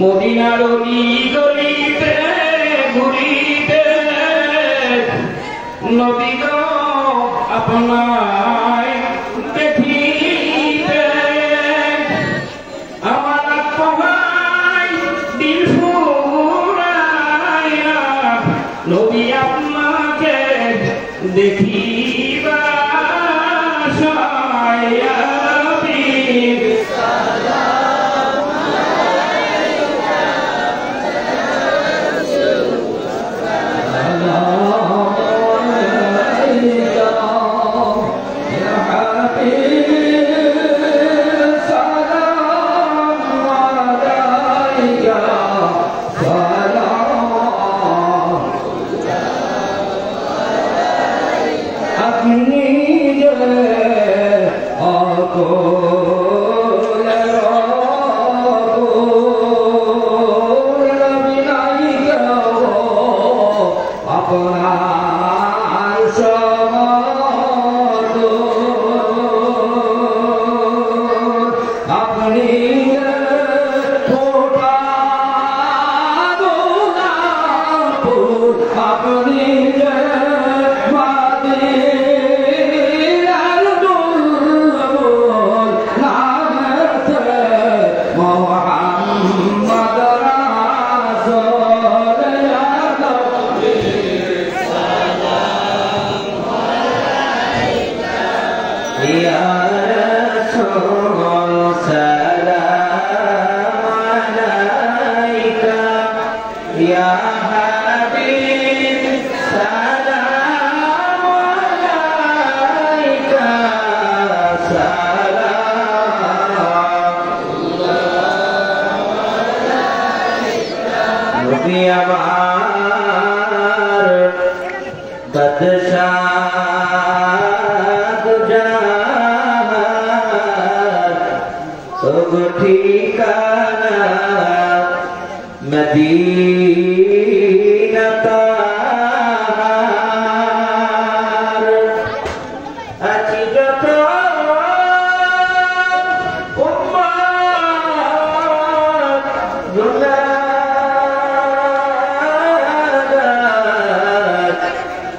[SPEAKER 2] মদিনার গলিতে ঘুরিতে নবী গো আপনায় দেখিতে আমার পোহাই দিল ফুরাইয়া নবী আপনাকে দেখিবা আশায়া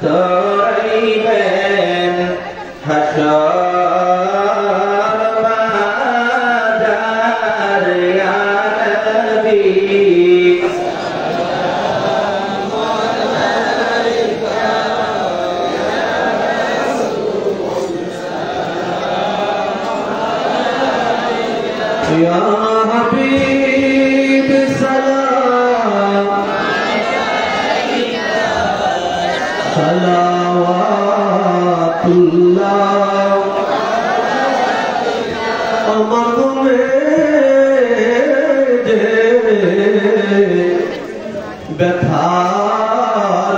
[SPEAKER 2] তরাইবেন হাসর মাজার ইয়া নবী ইয়া হাবিব সালাম সালাওয়াতুল্লাহ
[SPEAKER 1] আমার মনে যে ব্যথার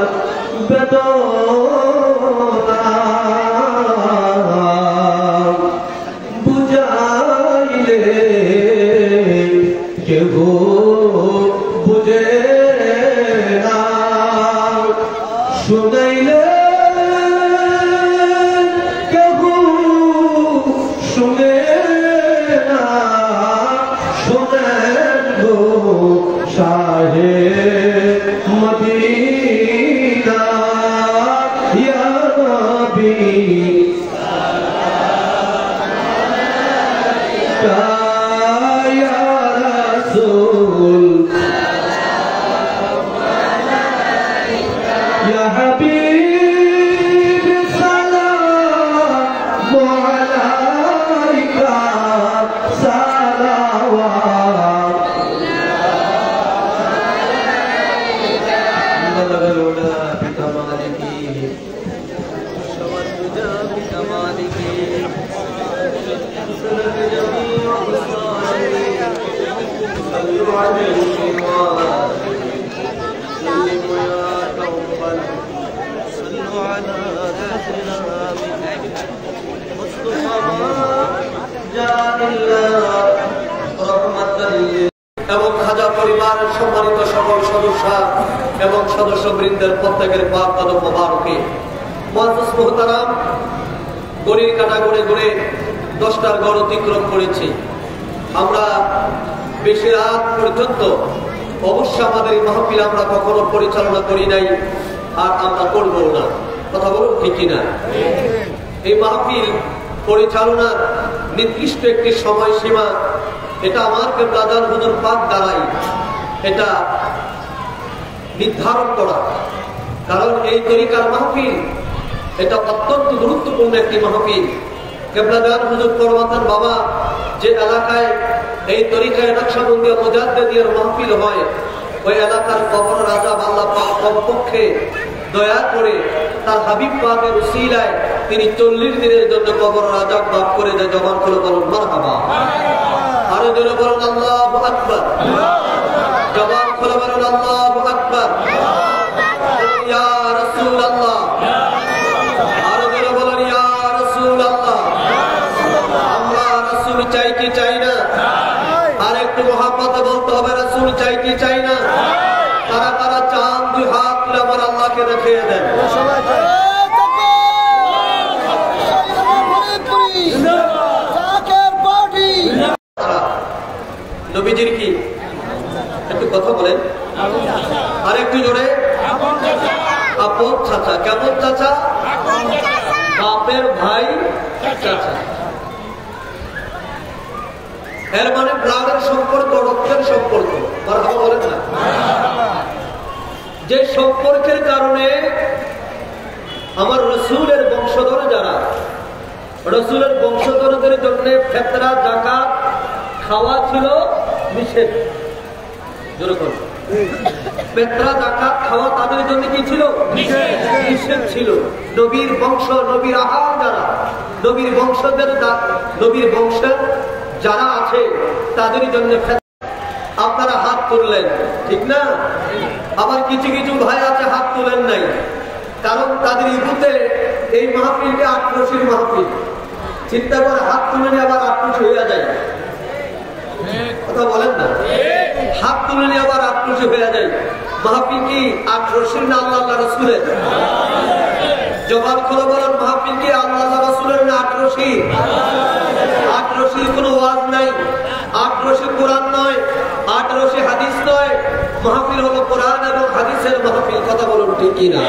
[SPEAKER 1] বেদনা বুঝাইলে কেহ বুঝে না শুনাইলে কেহ শুনে না শোনেন গো শাহে মদিনা ইয়া নবী ইয়া রাসূল ইয়া হাবিব সালাম আলাইকা সালাওয়াত বলগলুনা বিকামালিকি সওয়াতুজা বিকামালিকি সুলভ জামিউ হুসনানি সাল্লু আলাইহি ওয়া সাল্লিমু ইয়া তাওবাল সাল্লু আলা রাসূলিনা মুস্তাফা জানিল্লাহ রহমাতাল লিল এবং খাজা পরিবারের সম্মানিত সকল সদস্য এবং সদস্যবৃন্দের প্রত্যেকের পাক কদম মোবারকে মুআজ্জাজ মুহতারাম গড়ির কাটা গড়ে গড়ে 10টার গড় অতিক্রম করেছি আমরা বেশি রাত পর্যন্ত অবশ্য আমাদের এই মাহফিল আমরা কখনো পরিচালনা করি নাই আর আমরা করবো না কথা বলুন ঠিক কিনা এই মাহফিল পরিচালনার নির্দিষ্ট একটি সময়সীমা এটা আমার কেবলাদার হুজুর পাক দ্বারাই এটা নির্ধারণ করা কারণ এই তরিকার মাহফিল এটা অত্যন্ত গুরুত্বপূর্ণ একটি মাহফিল কেবলাদার হুজুর পরমাতার বাবা যে এলাকায় এই তরিকায় নকশবন্দিয়া মুজাদ্দিদিয়ার মাহফিল হয় ওই এলাকার কবর রাজা আল্লাহ পাক কমপক্ষে দয়া করে তার হাবিব পাকের উসিলায় তিনি 40 দিনের জন্য কবর রাজা মাফ করে দেয় জবান করে বলুন মারহাবা আরো জোরে বলুন আল্লাহু আকবার জবান খুলে বলুন আল্লাহু আকবার ইয়া রাসূলুল্লাহ আরো জোরে বলুন ইয়া রাসূলুল্লাহ আমরা রাসূল চাই কি চাই না আর একটু মহব্বতে বলতে হবে রাসূল চাই কি চাই না তারা তারা চাঁদ দুই হাত তুলে আমার আল্লাহকে দেখিয়ে দেন নবীজির কি একটু কথা বলেন আর একটু জোরে আপন চাচা কেমন চাচা বাপের ভাই চাচা এর মানে ব্লাডের সম্পর্ক রক্তের সম্পর্ক মারহাবা বলেন না যে সম্পর্কের কারণে আমার রসুলের বংশধর যারা রসুলের বংশধরদের জন্য ফিতরা যাকাত খাওয়া ছিল নিষেধ যেরকম ফিতরা যাকাত খাওয়া তাদের জন্য কি ছিল নিষেধ ছিল নবীর বংশ নবীর আহার যারা নবীর বংশধর নবীর বংশের যারা আছে তাদের জন্য আপনারা হাত তুললেন ঠিক না আবার কিছু কিছু ভাই আছে হাত তুলেন নাই কারণ তাদের ইবুতে এই মাহফিলটা আক্রোশের মাহফিল চিন্তা করে হাত তুলে নিয়ে আবার আক্রোশ হয়ে যায় কথা বলেন না হাত তুলে নিয়ে আবার আক্রোশ হয়ে যায় মাহফিল কি আক্রোশের না আল্লাহ রাসূলের জবান করে বলেন মাহফিল কি আল্লাহ রাসূলের না আক্রোশী আক্রোশীর কোনো ওয়াজ নাই আক্রোশী কোরআন নয় আক্রোশী হাদিস নয় মাহফিল হলো কোরআন এবং হাদিসের মাহফিল কথা বলুন ঠিক কি না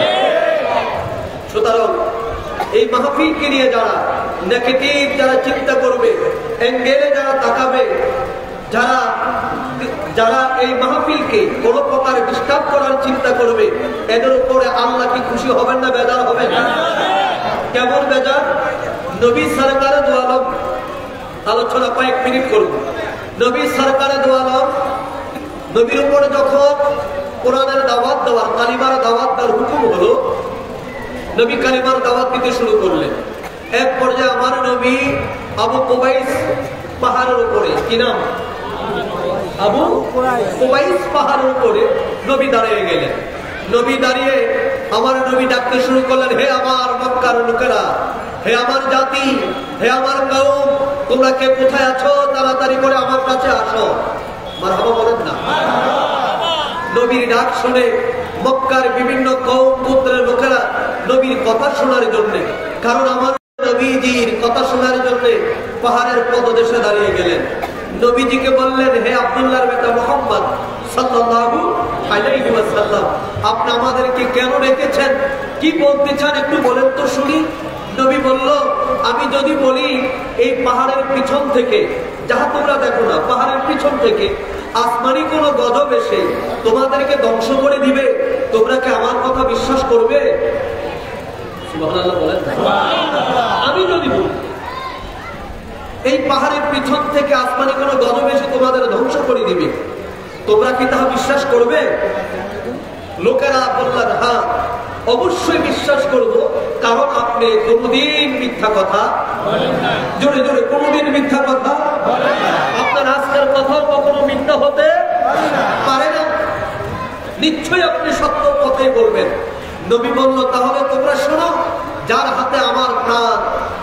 [SPEAKER 1] এই মাহফিলকে নিয়ে যারা নেগেটিভ, যারা চিন্তা করবে, অ্যাঙ্গেলে যারা তাকাবে, যারা এই মাহফিলকে কোনো প্রকার ডিস্টার্ব করার চিন্তা করবে, এদের উপরে আল্লাহ কি খুশি হবেন না বেজার হবেন? কেমন বেজার? নবী সরকারে দু আলম আলোচনা কয়েক মিনিট করব। নবী সরকারে দু আলম, নবীর উপরে যখন কোরআনের দাওয়াত দেওয়ার, কালিমার দাওয়াত দেওয়ার হুকুম হলো, নবী কালিমার দাওয়াত দিতে শুরু করলেন। এক পর্যায়ে আমার নবী আবু কুবাইস পাহাড়ের উপরে, কি নাম? আবু কুবাইস পাহাড়ের উপরে নবী দাঁড়িয়ে গেলেন। নবী দাঁড়িয়ে আমার নবী ডাকতে শুরু করলেন, হে আমার মক্কার লোকেরা, হে আমার জাতি, হে আমার কওম, তোমরা কে কোথায় আছো তাড়াতাড়ি করে আমার কাছে আসো। মারহাবা বলেন না? নবীর ডাক শুনে মক্কার বিভিন্ন কওম গোত্রের লোকেরা নবীর কথা শোনার জন্য, কারণ আমার নবীজির কথা শোনার জন্য পাহাড়ের পদদেশে দাঁড়িয়ে গেলেন। নবীজিকে বললেন, হে আব্দুল্লাহর বেটা মুহাম্মদ সাল্লাল্লাহু আলাইহি ওয়াসাল্লাম, আপনি আমাদেরকে কেন রেখেছেন? কি বলতে চান একটু বলেন তো শুনি। নবী বলল, আমি যদি বলি এই পাহাড়ের পিছন থেকে, যাহা তোমরা দেখো না, পাহাড়ের পিছন থেকে আসমানি কোন গজব এসে তোমাদেরকে ধ্বংস করে দিবে, তোমরা কি আমার কথা বিশ্বাস করবে? সুবহানাল্লাহ বলেন। আমি যদি বলি এই পাহাড়ের পিছন থেকে আসমানি কোন গজব এসে তোমাদের ধ্বংস করে দিবে, তোমরা কি তাহা বিশ্বাস করবে? লোকেরা বললেন, হ্যাঁ অবশ্যই বিশ্বাস করব, কারণ আপনি কোনদিন মিথ্যা কথা বলেন না। জোরে জোরে, কোনদিন মিথ্যা কথা বলেন না। আপনার আজকের কথা কখনো মিথ্যা হতে পারে না, নিশ্চয়ই আপনি সত্য কথাই বলবেন। নবী বলল, তাহলে তোমরা শোনো, যার হাতে আমার প্রাণ,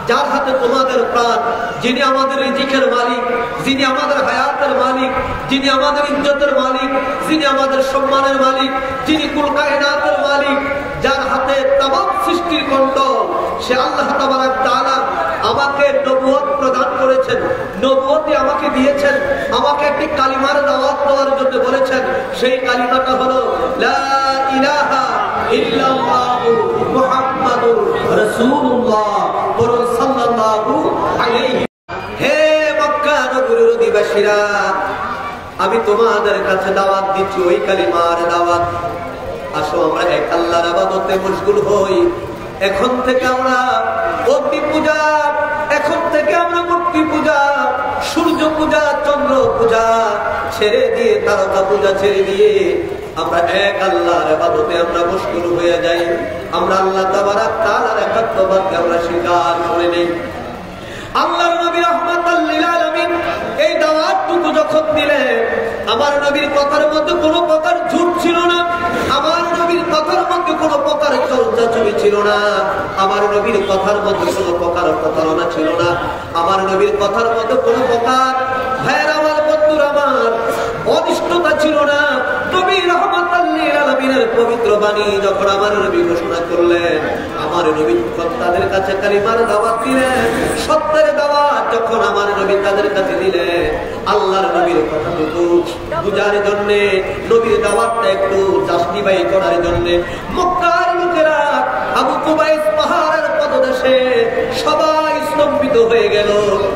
[SPEAKER 1] যার হাতে তোমাদের প্রাণ, যিনি আমাদের রিজিকের মালিক, যিনি আমাদের হায়াতের মালিক, যিনি আমাদের ইজ্জতের মালিক, যিনি আমাদের সম্মানের মালিক, যিনি কুল কায়নাতের মালিক, যার হাতে তামাম সৃষ্টির কন্ট্রোল, সে আল্লাহ তাবারক তাআলা আমাকে নবুয়ত প্রদান করেছেন, নবুয়তি আমাকে দিয়েছেন, আমাকে একটি কালিমার দাওয়াত দেওয়ার জন্য বলেছেন। সেই কালিমাটা হলো লা ইলাহা ইল্লাল্লাহু মুহাম্মাদুর রাসূলুল্লাহ সাল্লাল্লাহু আলাইহি। হে মক্কা নগরীর অধিবাসীরা, আমি তোমাদের কাছে দাওয়াত দিচ্ছি, ওই কালিমার দাওয়াত। আসো আমরা এক আল্লাহর ইবাদতে মশগুল হই। এখন থেকে আমরা অগ্নি পূজা, এখন থেকে আমরা মূর্তি পূজা, সূর্য পূজা, চন্দ্র পূজা ছেড়ে দিয়ে, তারকা পূজা ছেড়ে দিয়ে আমরা এক আল্লাহর ইবাদতে আমরা মশগুল হয়ে যাই। আমরা আল্লাহ তাবারক তাআলার একাত্মবাদকে আমরা স্বীকার করে নেই। আল্লাহর নবী রাহমাতাল লিল আলামিন এই দাওয়াতটুকু যখন দিলেন, আমার নবীর কথার মধ্যে কোনো প্রকার ঝুট ছিল না, আমার নবীর কথার মধ্যে কোনো প্রকার চলচাচুরি ছিল না, আমার নবীর কথার মধ্যে কোনো প্রকার প্রতারণা ছিল না, আমার নবীর কথার মধ্যে কোনো প্রকার, ভাইয়ের আমার, বন্ধুর আমার, অনিষ্টতা ছিল না। নবী রাহমাতাল লিল আলামিনের পবিত্র বাণী যখন আমার নবী ঘোষণা করলেন, আমার নবী তাদের কাছে কালিমার দাওয়াত দিলেন, সত্যের দাওয়াত যখন আমার নবী তাদের কাছে দিলেন, আল্লাহর নবীর কথাটুকু বুঝার জন্য, নবীর দাওয়াতটা একটু জাস্টিফাই করার জন্য মক্কার লোকেরা আবু কুবাইস পাহাড়ের পদদেশে সবাই স্তম্ভিত হয়ে গেল।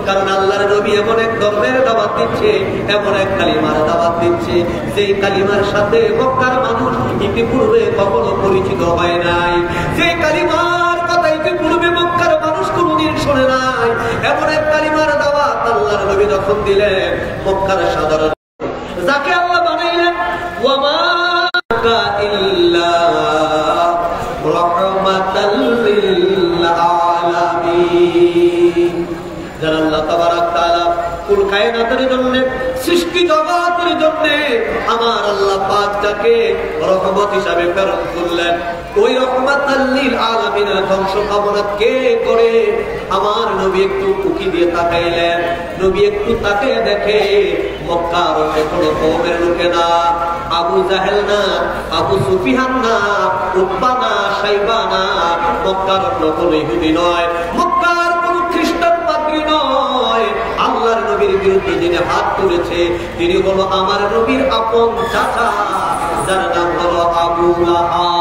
[SPEAKER 1] কারণ আল্লাহর নবী এমন এক ধর্মের দাওয়াত দিচ্ছে, এমন এক কালিমার দাওয়াত দিচ্ছে, যেই কালিমার সাথে মক্কার মানুষ ইতিপূর্বে কখনো পরিচিত হয় নাই, যে কালিমার কথা ইতিপূর্বে মক্কার মানুষ কোনদিন শোনে নাই, এমন এক কালিমার দাওয়াত আল্লাহর নবী যখন দিলেন, মক্কার সাধারণ যাকে আল্লাহ বানাইলেন, ওয়ামা ইল্লা রাহমাতাল লিল আলামিন, যারা আল্লাহ তাবারক তাআলা কুল কায়নাতের জন্য, সৃষ্টি জগতের জন্য আমার আল্লাহ পাক যাকে রহমত হিসাবে প্রেরণ করলেন, ওই রহমাতাল লিল আলামিনের ধ্বংস কামনা কে করে? আমার নবী একটু উকি দিয়ে তাকাইলেন। নবী একটু তাকিয়ে দেখে মক্কার কোনো কওমের লোকে না, আবু জাহেল না, আবু সুফিয়ান না, উতবা না, শাইবা না, মক্কার কোনো ইহুদি নয়, মক্কার কোনো খ্রিস্টান পাদ্রী নয়। আল্লাহর নবীর বিরুদ্ধে যিনি হাত তুলেছে তিনি হলো আমার নবীর আপন চাচা, যার নাম হলো আবু লাহাব।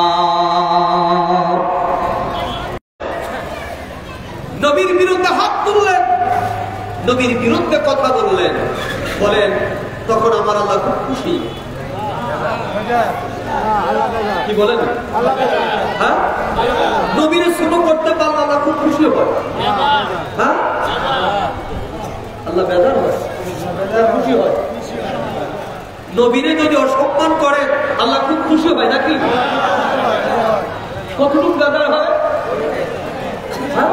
[SPEAKER 1] নবীর বিরুদ্ধে কথা বললেন, বলেন তখন আমার আল্লাহ খুব খুশি। কি বলেন? হ্যাঁ, নবীর ছোট করতে পারলে আল্লাহ খুব খুশি হয়। হ্যাঁ, আল্লাহ বেজার হয়, খুশি হয়। নবীরে যদি অসম্মান করে আল্লাহ খুব খুশি হয় নাকি? কতটুকু বেজার হয়? হ্যাঁ,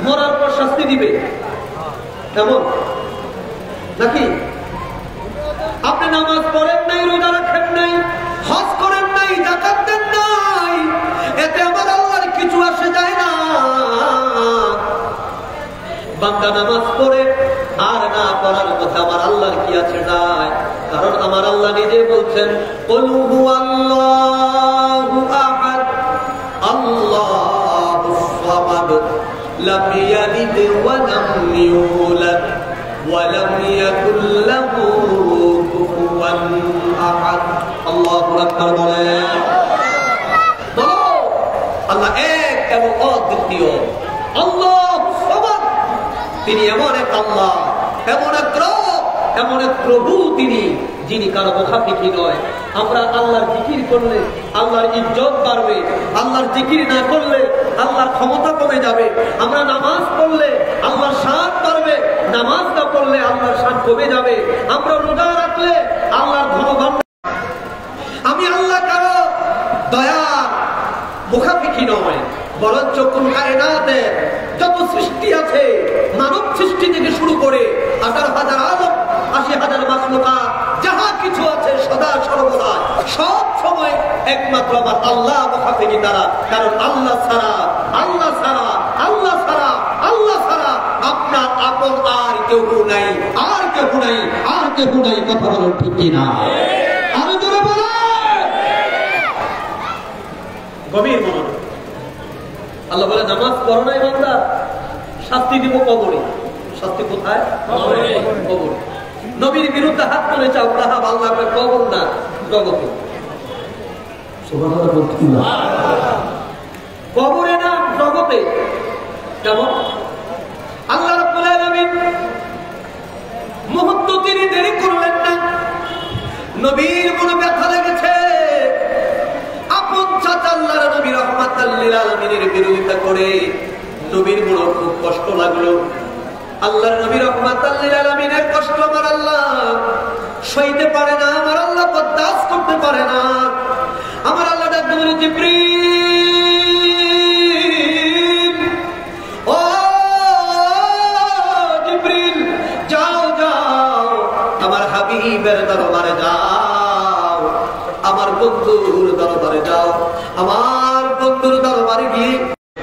[SPEAKER 1] মরার পর শাস্তি দিবে কেমন নাকি? আপনি নামাজ পড়েন নাই, রোজা রাখেন নাই, হজ করেন নাই, যাকাত দেন নাই, এতে আমার আল্লাহর কিছু আসে যায় না। বান্দা নামাজ পড়ে আর না পড়ার কথা আমার আল্লাহর কি আছে যায়? কারণ আমার আল্লাহ নিজে বলছেন, কুল হুয়াল্লাহু আহাদ আল্লাহুস সামাদ লাম ইয়ালিদ ওয়া লাম ইউলাদ ওয়া লাম ইয়াকুল লাহু কুফুয়ান আহাদ। আল্লাহু আকবার বলেন। বলো আল্লাহ এক এবং অদ্বিতীয়, আল্লাহুস সামাদ। তিনি এমন এক আল্লাহ, এমন এক রব, এমন এক প্রভু তিনি, যিনি কারো মুখাপেক্ষী নয়। আমরা আল্লাহর জিকির করলে আল্লাহর ইজ্জত বাড়বে, আল্লাহর জিকির না করলে আল্লাহর ক্ষমতা কমে যাবে। আমরা নামাজ পড়লে আল্লাহর শান বাড়বে, নামাজ না পড়লে আল্লাহর শান কমে যাবে। আমরা রোজা রাখলে আল্লাহর ধনভাণ্ডার। আমি আল্লাহ কারো দয়ার মুখাপেক্ষী নয়, বরঞ্চ কোন কায়নাতে যত সৃষ্টি আছে, মানব সৃষ্টি থেকে শুরু করে 18,000 আলম, 80,000 মাখলুকাত, যাহা কিছু আছে সদা সর্বদা সব সময় একমাত্র আমার আল্লাহ মুখাপেক্ষী তারা। কারণ আল্লাহ ছাড়া, আল্লাহ ছাড়া, আল্লাহ ছাড়া, আল্লাহ ছাড়া আপনার আপন আর কেউ নাই, আর কেউ নাই, আর কেউ নাই। কথা বলুন ঠিক কিনা? আরো জোরে বলো। গভীর মনোযোগ। আল্লাহ বলে, নামাজ পড়ো নাই বান্দা, শাস্তি দিব কবরে। শাস্তি কোথায়? কবরে। নবীর বিরুদ্ধে হাত তুলেছে আব্রাহাম, আল্লাহ কবর না, জগতে। কবরে না, জগতে। কেমন? আল্লাহ রাব্বুল আলামিন মুহূর্ত তিনি দেরি করলেন না। নবীর মনে ব্যথা লেগেছে, আপন চাচা আল্লাহর নবী রাহমাতাল লিল আলামিনের বিরোধিতা করে নবীর মনে খুব কষ্ট লাগলো। আল্লাহর নবী রাহমাতাল লিল আলামিনের কষ্ট আমার আল্লাহ সইতে পারে না, আমার আল্লাহ বরদাস্ত করতে পারে না। আমার আল্লাহ ডাক বলে, জিবরিল, ও জিবরিল, যাও যাও আমার হাবিবের দরবারে যাও, আমার বন্ধুর দরবারে যাও। আমার বন্ধুর দরবারে গিয়ে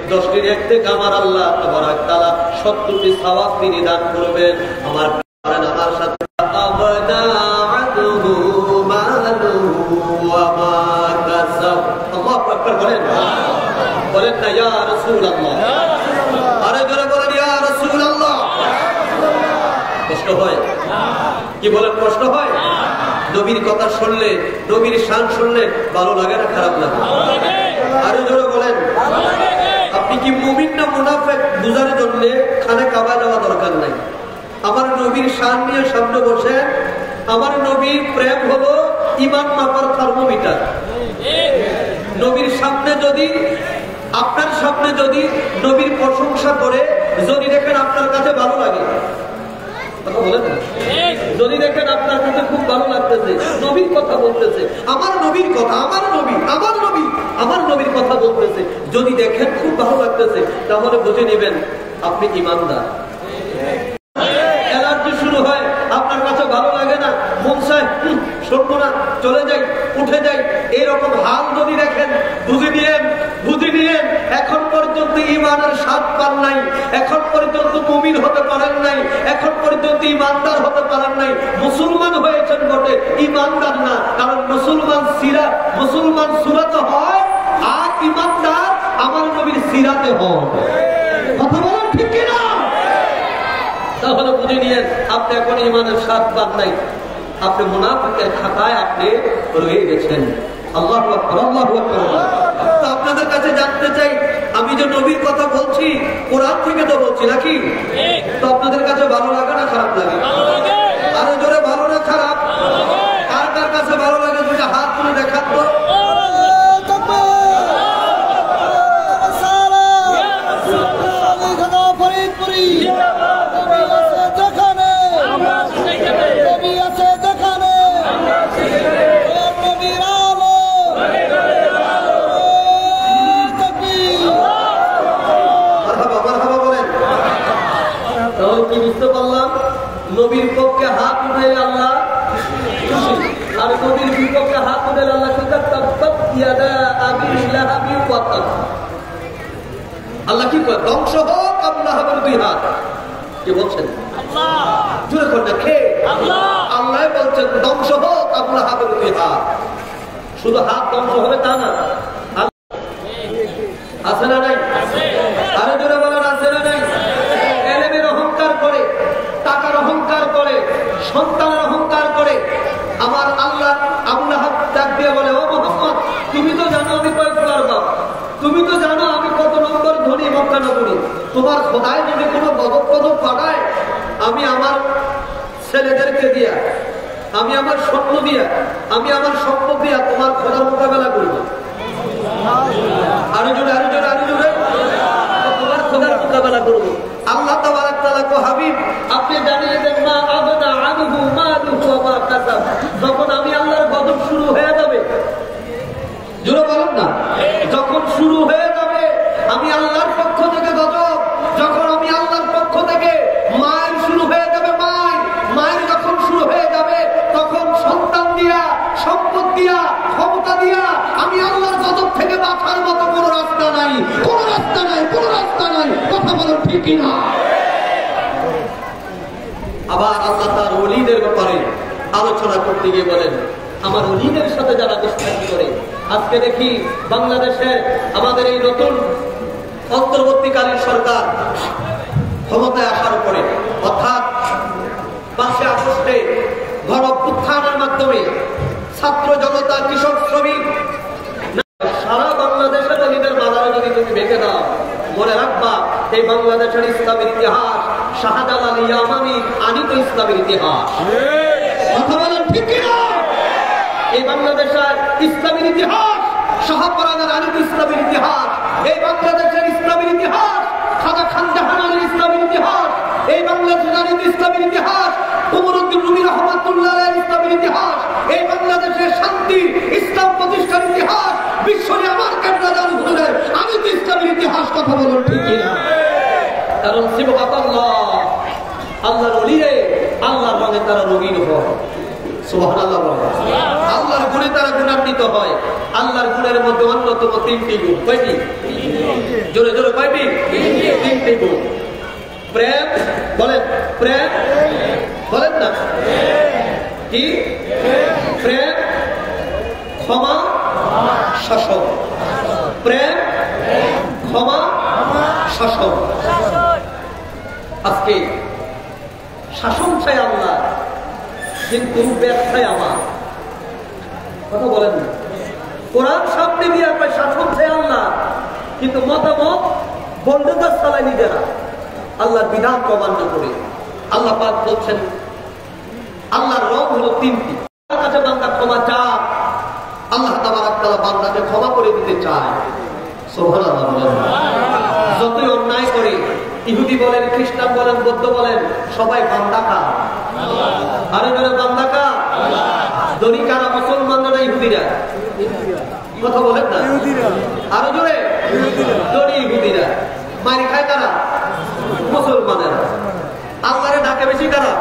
[SPEAKER 1] 10টির এক থেকে আমার আল্লাহ তাবারাক তাআলা 70টি সওয়াব তিনি দান করবেন। আমার আমার সাথে আবদা আদহু মালুহু ওয়া মা কাসাব। আল্লাহু আকবার বলেন, বলেন না ইয়া রাসূলুল্লাহ, আরে জোরে বলেন ইয়া রাসূলুল্লাহ। কষ্ট হয়? কি বলেন, কষ্ট হয়? নবীর কথা শুনলে, নবীর শান শুনলে ভালো লাগে না খারাপ লাগে? আরে জোরে বলেন। আপনি কি মুমিন না মুনাফিক বুঝার জন্য খানে কাবা যাওয়া দরকার নাই। আমার নবীর শান নিয়ে সামনে বসে, আমার নবীর প্রেম হলো ঈমান মাপার থার্মোমিটার। নবীর সামনে যদি, আপনার সামনে যদি নবীর প্রশংসা করে যদি দেখেন আপনার কাছে ভালো লাগে, কথা বলেন না, যদি দেখেন আপনার কাছে খুব ভালো লাগতেছে, নবীর কথা বলতেছে, আমার নবীর কথা, আমার নবী, আমার নবী, আমার নবীর কথা বলতেছে, যদি দেখেন খুব ভালো লাগতেছে, তাহলে বুঝে নেবেন আপনি ঈমানদার। এলার্জি শুরু হয়, আপনার কাছে ভালো লাগে না, মন চায় শুনবো না, চলে যাই, উঠে যাই, এইরকম হাল যদি দেখেন বুঝে নিয়েন, বুঝে নিয়েন এখন পর্যন্ত ঈমানের স্বাদ পান নাই, এখন পর্যন্ত মুমিন হতে পারেন নাই, এখন পর্যন্ত ঈমানদার হতে পারেন নাই। মুসলমান হয়েছেন বটে, ঈমানদার না। কারণ মুসলমান সুরাতে হয়, আর ঈমানদার আমার নবীর সিরাতে হয়। কথা বলেন ঠিক কিনা? তাহলে বুঝে নিয়েন আপনি এখন ঈমানের স্বাদ পান নাই, আপনি মুনাফিকের খাতায় আপনি রয়ে গেছেন। আল্লাহু আকবার, আল্লাহু আকবার। তো আপনাদের কাছে জানতে চাই, আমি যে নবীর কথা বলছি কোরআন থেকে তো বলছি নাকি? তো আপনাদের কাছে ভালো লাগে না খারাপ লাগে? আরো জোরে ভালো না খারাপ? কার কার কাছে ভালো লাগে দুইটা হাত তুলে দেখান তো। কি বুঝতে পারলাম? নবীর পক্ষে হাত উঠাইলে আল্লাহ খুশি, আর নবীর বিপক্ষে হাত উঠাইলে আল্লাহ আল্লাহ কি কয়? ধ্বংস হোক আল্লাহ দুই হাত। কি বলছেন? জোরে করে খেয়ে আল্লাহ বলছেন ধ্বংস হোক আল্লাহ দুই হাত। শুধু হাত ধ্বংস হবে তা না, আছে না নাই? আরে জোরে বলেন আছে না নাই? এলেমের অহংকার করে, টাকার অহংকার করে, সন্তানের অহংকার করে। আমার আল্লাহ আবুল আহাব ডাক দিয়ে বলে, ও মুহাম্মদ, তুমি তো জানো আমি কয়েক বাপ, তুমি তো জানো আমি কত নম্বর ধনী মক্কা নগরী। তোমার খোদায় যদি কোনো গজব গজব পাঠায়, আমি আমার ছেলেদেরকে দিয়া, আমি আমার স্বপ্ন দিয়া, আমি আমার সম্পদ দিয়া তোমার খোদার মোকাবেলা করব। আরো জোরে আরো জোরে আরো জোরে, তোমার খোদার মোকাবেলা করব। আল্লাহ তাবারাক তাআলা কো হাবিব, আপনি জানিয়ে দেন মা আবনা আনহু মালুহু ওয়া মা কাসাব। যখন আমি আল্লাহর গজব শুরু হয়ে যাবে, জোরে বলেন না, যখন শুরু হয়ে যাবে আমি আল্লাহর পক্ষ থেকে গজব, যখন আমি আল্লাহর পক্ষ থেকে মায়ের শুরু হয়ে যাবে, মায়ের যখন শুরু হয়ে যাবে, তখন সন্তান দিয়া, সম্পদ দিয়া, ক্ষমতা দিয়া আমি আল্লাহর গজব থেকে বাঁচার মতো কোনো রাস্তা নাই, কোনো রাস্তা নাই, কোনো রাস্তা নাই। কথা বলো ঠিক না? আবার আল্লাহ তার ওলিদের ব্যাপারে আলোচনা করতে গিয়ে বলেন, আমার ওলিদের সাথে যারা দুষ্কর্ম করে। আজকে দেখি বাংলাদেশে আমাদের এই নতুন অন্তর্বর্তীকালীন সরকার ক্ষমতায় আসার পরে, অর্থাৎ 5 আগস্টে গণ অভ্যুত্থানের মাধ্যমে ছাত্র জনতা, কৃষক, শ্রমিক, সারা বাংলাদেশের ওলিদের মাজারে যদি তুমি ভেঙে দাও, মনে রাখবা এই বাংলাদেশের ইসলামের ইতিহাস শাহজালাল ইয়ামানি আনিত ইসলামের ইতিহাস। কথা বলেন ঠিক কিনা? এই বাংলাদেশের ইসলামের ইতিহাস শাহপরানের আনিত ইসলামের ইতিহাস, এই বাংলাদেশের ইসলামের ইতিহাস খাজা খান জাহানের ইসলামের ইতিহাস, এই বাংলাদেশের আনিত ইসলামের ইতিহাস উমরউদ্দিন রুমি রহমাতুল্লাহ আলাইহির ইসলামের ইতিহাস, এই বাংলাদেশের শান্তি ইসলাম প্রতিষ্ঠার ইতিহাস, বিশ্বরে আমার কেবলাদার হুজুরের আনিত ইসলামের ইতিহাস। কথা বলেন ঠিক কিনা? কারণ সিবহানাল্লাহ, আল্লাহর ওলিরে আল্লাহর রঙে তারা রঙিন হয়। সুবহানাল্লাহ বলেন। আল্লাহর গুণে তারা গুণান্বিত হয়। আল্লাহর গুণের মধ্যে অন্যতম 3টি গুণ। কয়টি? জোরে জোরে কয়টি? 3টি গুণ। প্রেম, বলেন প্রেম, বলেন না কি? প্রেম, ক্ষমা, শাসন। প্রেম, ক্ষমা, শাসন। আজকে শাসন চাই আল্লাহ, কিন্তু ব্যবসায় আমার। কথা বলেন না? কোরআন সামনে দিয়ে আপনার শাসন চাই আল্লাহ, কিন্তু মতামত বন্ধুদের চালায় নিজেরা আল্লাহর বিধান অমান্য করে। আল্লাহ পাক বলছেন আল্লাহর রং হলো 3টি। তার কাছে বান্দা ক্ষমা চায়, আল্লাহ তাবারক তাআলা বান্দাকে ক্ষমা করে দিতে চায়। সুবহানাল্লাহ বলেন। যতই অন্যায় করে, ইহুদি বলেন, খ্রিস্টান বলেন, বৌদ্ধ বলেন, সবাই বান্দা কা? আরে জোরে বান্দা কা? ধনী কারা? মুসলমানরা না ইহুদিরা? কথা বলেন না? আরো জোরে ধনী ইহুদিরা। মারি খায় কারা? মুসলমানেরা। আল্লাহরে ডাকে বেশি কারা?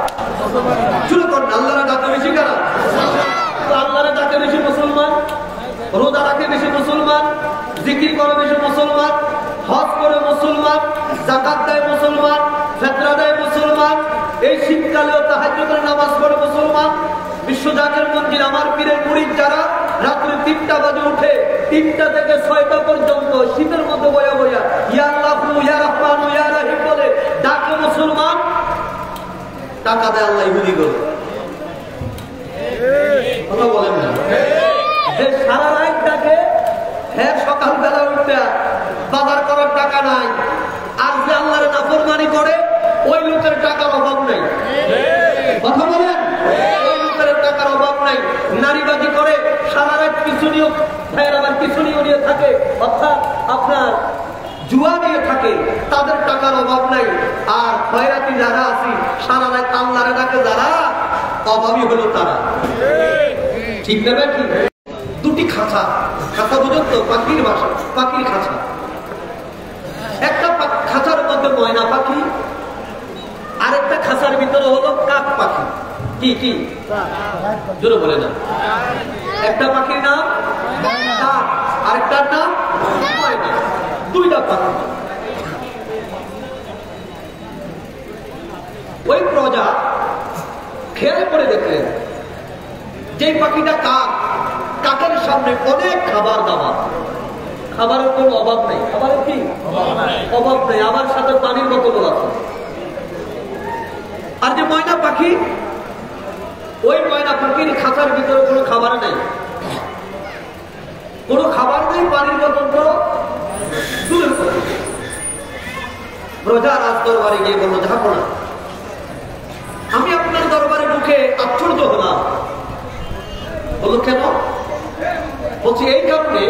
[SPEAKER 1] শুরু করেন, আল্লাহরে ডাকে বেশি কারা? আল্লাহরে ডাকে বেশি মুসলমান, রোজা রাখে বেশি মুসলমান, জিকির করে বেশি মুসলমান, হজ করে মুসলমান, যাকাত দেয় মুসলমান, ফিতরা দেয় মুসলমান, এই শীতকালেও তাহাজ্জুদের নামাজ পড়ে মুসলমান। বিশ্বজাকের মঞ্জিল আমার পীরের মুরিদ যারা রাত্রে 3টা বাজে উঠে 3টা থেকে 6টা পর্যন্ত শীতের মধ্যে বয়া বয়া ইয়া আল্লাহু ইয়া রহমান ইয়া রহিম বলে ডাকে মুসলমান, টাকা দেয় আল্লাহ ইহুদি করে। কথা বলেন না? যে সারা রাত ডাকে, হ্যাঁ সকালবেলা উঠতে বাজার করার টাকা নাই, আর যে পিছনীয় ভাইয়ের আমার পিছনীয় নিয়ে থাকে, অর্থাৎ আপনার জুয়া নিয়ে থাকে, তাদের টাকার অভাব নাই। আর খয়রাতি যারা আছি সারা রাত আল্লাহরে ডাকে যারা, অভাবী হলো তারা। ঠিক না ঠিক? দুটি খাঁচা, খাঁচা বুঝুন তো, পাখির বাসা, পাখির খাঁচা। একটা খাঁচার মধ্যে ময়না পাখি, আরেকটা খাঁচার ভিতরে হলো কাক পাখি। কি কি জোরে বলে না? একটা পাখির নাম কাক, আরেকটার নাম ময়না, দুইটা পাখি। ওই প্রজা খেয়াল করে দেখলেন যে পাখিটা কাক, কাকের সামনে অনেক খাবার দাবার, খাবারের কোনো অভাব নেই। খাবারের কি অভাব নেই, আমার সাথে পানির বোতলও আছে। আর যে ময়না পাখি, ওই ময়না পাখির খাঁচার ভিতরে কোনো খাবার নেই, কোনো খাবার নেই, পানির বোতল তো দূরের কথা। প্রজা রাজ দরবারে গিয়ে বলল, যাবো না, আমি আপনার দরবারে ঢুকে আশ্চর্য হলাম। বলল কেন? বলছি এই কারণে